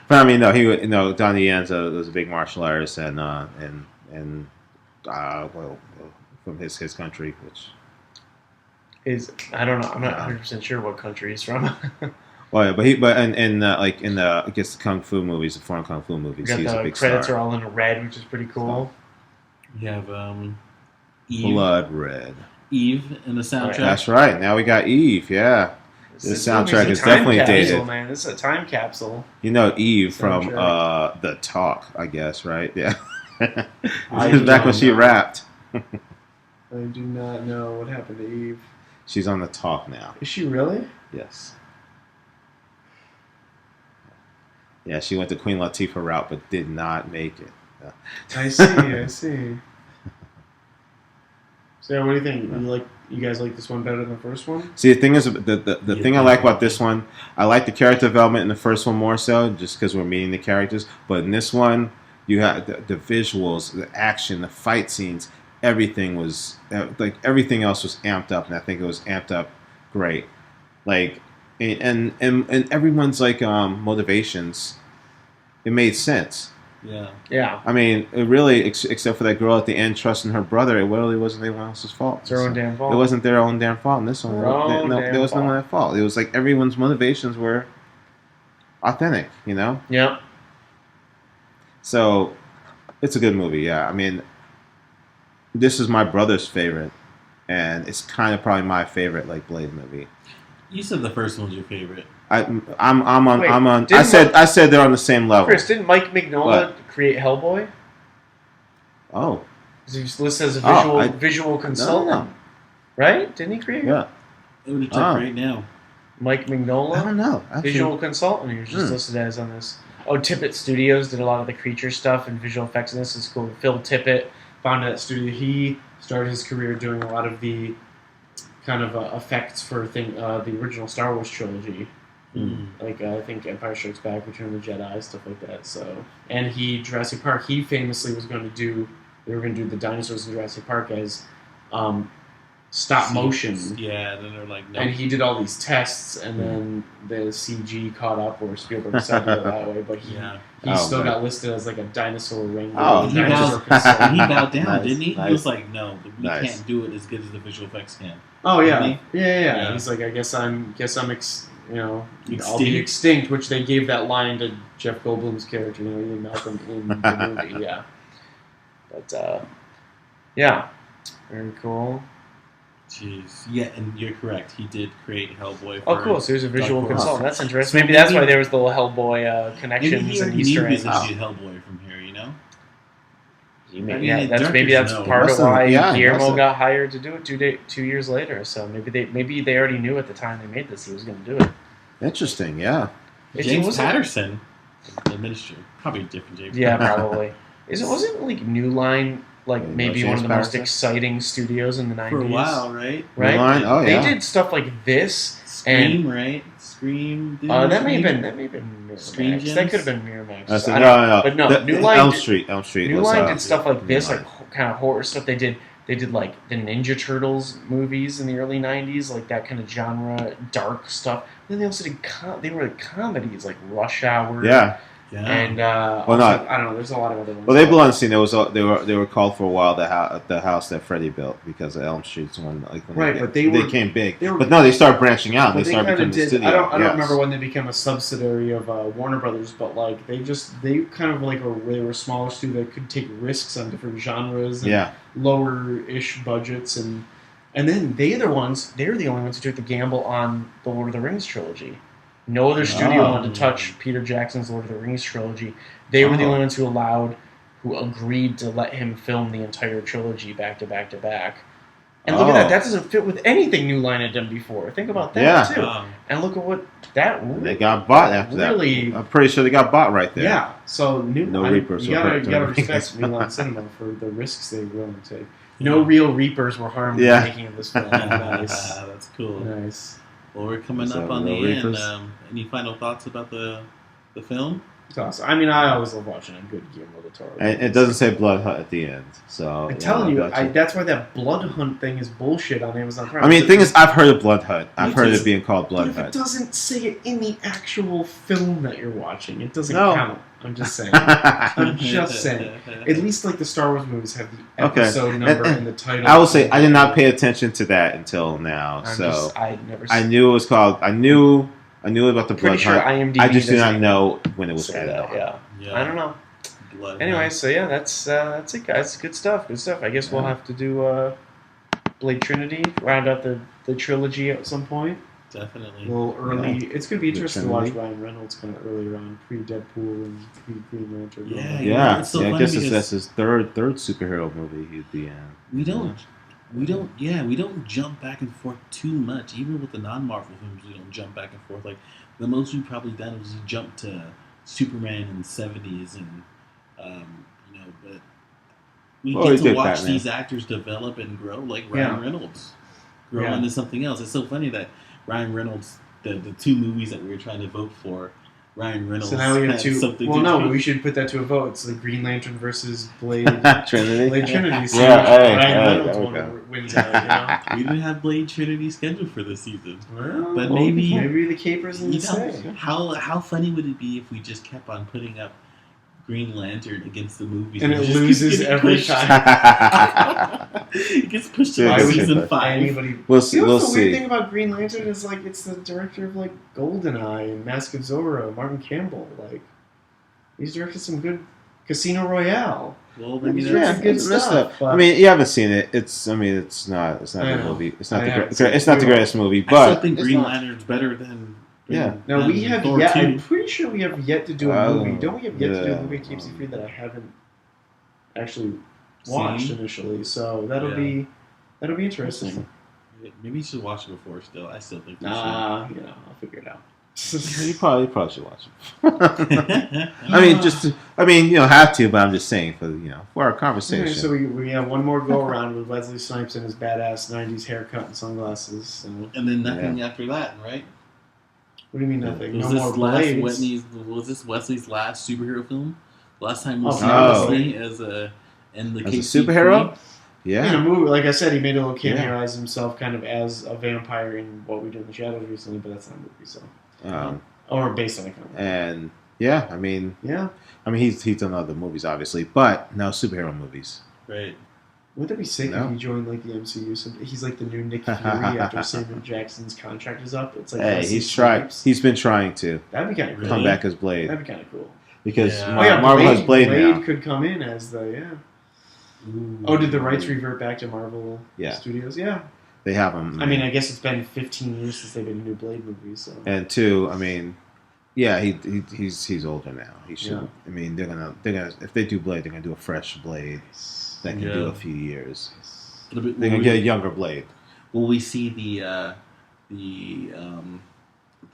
But I mean, no, Donnie Yen was a big martial artist and from his country, which. I don't know. I'm not 100% sure what country he's from. Well, yeah, but in the the kung fu movies, the foreign kung fu movies, he's a big star. Credits are all in red, which is pretty cool. We have Eve. Blood Red. Eve in the soundtrack. That's right. Now we got Eve. Yeah, this soundtrack is definitely dated. Man, this is a time capsule. Eve from The Talk, I guess, right? Yeah. This is back when she rapped. I do not know what happened to Eve. She's on The Talk now. Is she really? Yes. Yeah, she went the Queen Latifah route, but did not make it. I see. So, what do you think? You guys like this one better than the first one? See, the thing is, the thing I like about this one, I like the character development in the first one more so, just because we're meeting the characters. But in this one, you have the visuals, the action, the fight scenes. Everything was everything else was amped up, and I think it was amped up great. And everyone's motivations, it made sense. Yeah. I mean, it really, except for that girl at the end trusting her brother, it really wasn't anyone else's fault. It's their own damn fault. It wasn't their own damn fault in this one. There was no one at fault. It was like everyone's motivations were authentic. Yeah. So, it's a good movie. Yeah. I mean. This is my brother's favorite, and it's kind of probably my favorite Blade movie. You said the first one was your favorite. I'm on. I said they're on the same level. Chris, didn't Mike Mignola create Hellboy? Oh, he's listed as a visual consultant, no. Right? Didn't he create? Yeah. It would have took right now. Mike Mignola. I don't know. Actually, visual consultant. He was just listed as on this. Oh, Tippett Studios did a lot of the creature stuff and visual effects, and this is cool. Phil Tippett founded that studio. He started his career doing a lot of the kind of effects for the original Star Wars trilogy. I think Empire Strikes Back, Return of the Jedi, stuff like that. So, and Jurassic Park, he famously was going to do. They were going to do the dinosaurs in Jurassic Park as stop motion. Yeah, then they're like, no. And he did all these tests, and then the CG caught up, or Spielberg decided to go that way. But he still got listed as a dinosaur wrangler. Oh, he bowed down, nice, didn't he? Nice. He was like, no, we can't do it as good as the visual effects can. Oh yeah, yeah. He's like, I guess I'm I'll be extinct, which they gave that line to Jeff Goldblum's character, Ian Malcolm in the movie. Yeah. But yeah, very cool. Jeez. Yeah, and you're correct. He did create Hellboy. Oh, cool. So he's a visual Dark Horse. consultant. That's interesting. So Maybe that's maybe- why there was the little Hellboy Maybe connections he and already Easter knew he was eggs. going to do Hellboy from here, you know? Maybe I mean, that's directors know. part of Must've- why yeah, Guillermo must've. got hired to do it 2 years later. So maybe they already knew at the time they made this he was going to do it. Interesting, yeah. James Patterson, the minister, probably different James. Yeah, probably. Wasn't like New Line like Yeah, maybe no one of James the most Patterson? exciting studios in the 90s? For a while, right? Right? New Line? Oh, yeah. They did stuff like this. Scream, right? Scream. That may have been Miramax. Screen That Gems? could have been Miramax. I said, I no, no. But no, The- New Line Elm did- Street. Elm Street. New was, Line did stuff like New this, Line. like kind of horror stuff. They did like the Ninja Turtles movies in the early '90s, like that kind of genre, dark stuff. Then they also did they were like comedies, like Rush Hour. Yeah. Yeah. And Well, not- I don't know. There's a lot of other ones. Well, they belong to the scene. They were called for a while the house that Freddie built because of Elm Street's one. Like when Right, but they came big. they were- But no, they started branching out. But They started kinda becoming a studio. I don't yes. remember when they became a subsidiary of Warner Brothers, but like they kind of like they were a smaller studio that could take risks on different genres and Yeah. lower-ish budgets, and then they're the only ones who took the gamble on the Lord of the Rings trilogy. No other studio wanted to touch Peter Jackson's Lord of the Rings trilogy. They were the only ones who agreed to let him film the entire trilogy back to back to back. And look at that. That doesn't fit with anything New Line had done before. Think about that, too. And look at what that... They got bought after really, that. I'm pretty sure they got bought right there. Yeah. So No Reapers you were hurt gotta during respect the New Line Cinema for the risks they were willing to take. No real Reapers were harmed in Yeah. the making of this film. Nice. That's cool. Nice. Well, we're coming So, up on no the end. Reapers? Any final thoughts about the film? It's awesome. I mean, I always love watching a good Guillermo del Toro. And it doesn't say Blood Hunt at the end. So I'm telling you, gotcha. that's why that Blood Hunt thing is bullshit on Amazon Prime. I mean, the thing is, I've heard of Blood Hunt. I've Me heard too. it being called but Blood if it Hunt. doesn't say it in the actual film that you're watching, it doesn't No. count. I'm just saying. I'm just saying. At least like the Star Wars movies have the Okay. episode number And- and the title. I will say I did not pay attention to that until now. I never. I knew it was called. I knew about the Pretty Blood sure Hunt. IMDb I just did not doesn't know when it was say added that. on. Yeah. Yeah. I don't know. Blood Anyway, Hunt. so yeah, that's it, guys. Good stuff. Good stuff. I guess we'll Yeah. have to do Blade Trinity, round out the trilogy at some point. Definitely. A little early. Yeah. It's going to be The interesting to watch Trinity. Ryan Reynolds kind of earlier on, pre-Deadpool and pre-Green Lantern. Yeah, Yeah, it's so I funny guess because- that's his third superhero movie he'd be in. We don't jump back and forth too much. Even with the non-Marvel films, we don't jump back and forth. Like the most we've probably done was jump to Superman in the '70s, and but we Well, he get to did watch Batman. these actors develop and grow, like Ryan Yeah. Reynolds grow Yeah. into something else. It's so funny that Ryan Reynolds, the two movies that we were trying to vote for, Ryan Reynolds. So now we have had two. something Well, to no, do. but we should put that to a vote. It's the Green Lantern versus Blade. Trinity. Blade Trinity. So Yeah, hey, Ryan hey, Reynolds there we one go. wins out. We didn't have Blade Trinity scheduled for this season. Well, But maybe- the capers in the same. How funny would it be if we just kept on putting up Green Lantern against the movies And it just loses keeps getting every pushed? time. It gets pushed to Yeah, like it was season good. 5. Anybody. We'll You see. know We'll what's the weird see. thing about Green Lantern is like it's the director of like GoldenEye and Mask of Zorro, Martin Campbell. Like he's directed some good Casino Royale. Well, Yeah, maybe yeah. that's good it's stuff, but- I mean, you haven't seen it. It's not I the know. movie. It's not I the haven't seen it's it. not the greatest movie, I still but think it's Green not. Lantern's better than Yeah. Now we have Thor yet. 2. I'm pretty sure we have yet to do a Oh, movie. Don't we have yet to do yeah. a movie at Keeps You Free that I haven't actually watched Seen? initially? So that'll be interesting. Maybe you should watch it before. Still, I still think. Nah, I'll figure it out. you probably should watch it. I mean, you don't have to, but I'm just saying for our conversation. Okay, so we have one more go around with Wesley Snipes and his badass '90s haircut and sunglasses. So, and then nothing after that, right? what do you mean nothing? Was No more blades. Was this Wesley's last superhero film? Last time we Oh, see no. Wesley as a superhero? In Yeah. a movie, like I said, he made a little cameo as himself, kind of as a vampire in What We Do in the Shadows recently, but that's not a movie, so or based on a comic. And yeah, I mean, he's done other movies, obviously, but no superhero movies. Right. Wouldn't that be sick No. if he joined like the MCU? He's like the new Nick Fury after Samuel Jackson's contract is up. It's like Hey, Wesley he's tried. Snipes. He's been trying to That'd be kind of cool. come back as Blade That'd be kind of cool. because Yeah. Marvel has Blade now. could come in as the Ooh. Oh, did the rights revert back to Marvel Yeah. Studios? Yeah. They have them. I mean, I guess it's been 15 years since they've been a new Blade movie, so. And two, I mean, yeah, he's older now. He should. Yeah. I mean, they're gonna if they do Blade, they're gonna do a fresh Blade that can do a few years. They're gonna get a younger Blade. Will we see the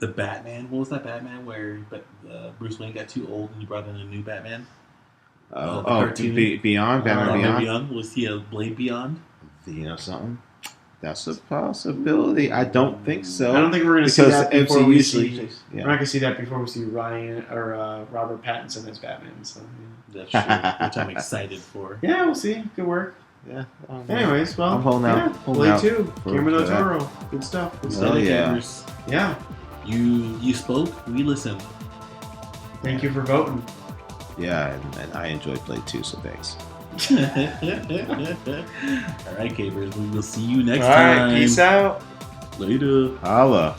Batman? What was that Batman where Bruce Wayne got too old and he brought in a new Batman? Beyond Batman Beyond. We'll see a Blade Beyond. You know something? That's a possibility. I don't think so. I don't think we're going to see that before we see. Yeah. We're not going to see that before we see Ryan or Robert Pattinson as Batman. So yeah. That's true. Which I'm excited for. Yeah, we'll see. Good work. Yeah. Anyways, well, I'm holding out. Yeah, Blade 2. Guillermo del Toro. Good stuff. Good stuff. Yeah. Yeah. You spoke. We listened. Thank you for voting. Yeah, and I enjoyed Blade 2, so thanks. All right, Capers. We will see you next time. time. Peace out. Later. Holla.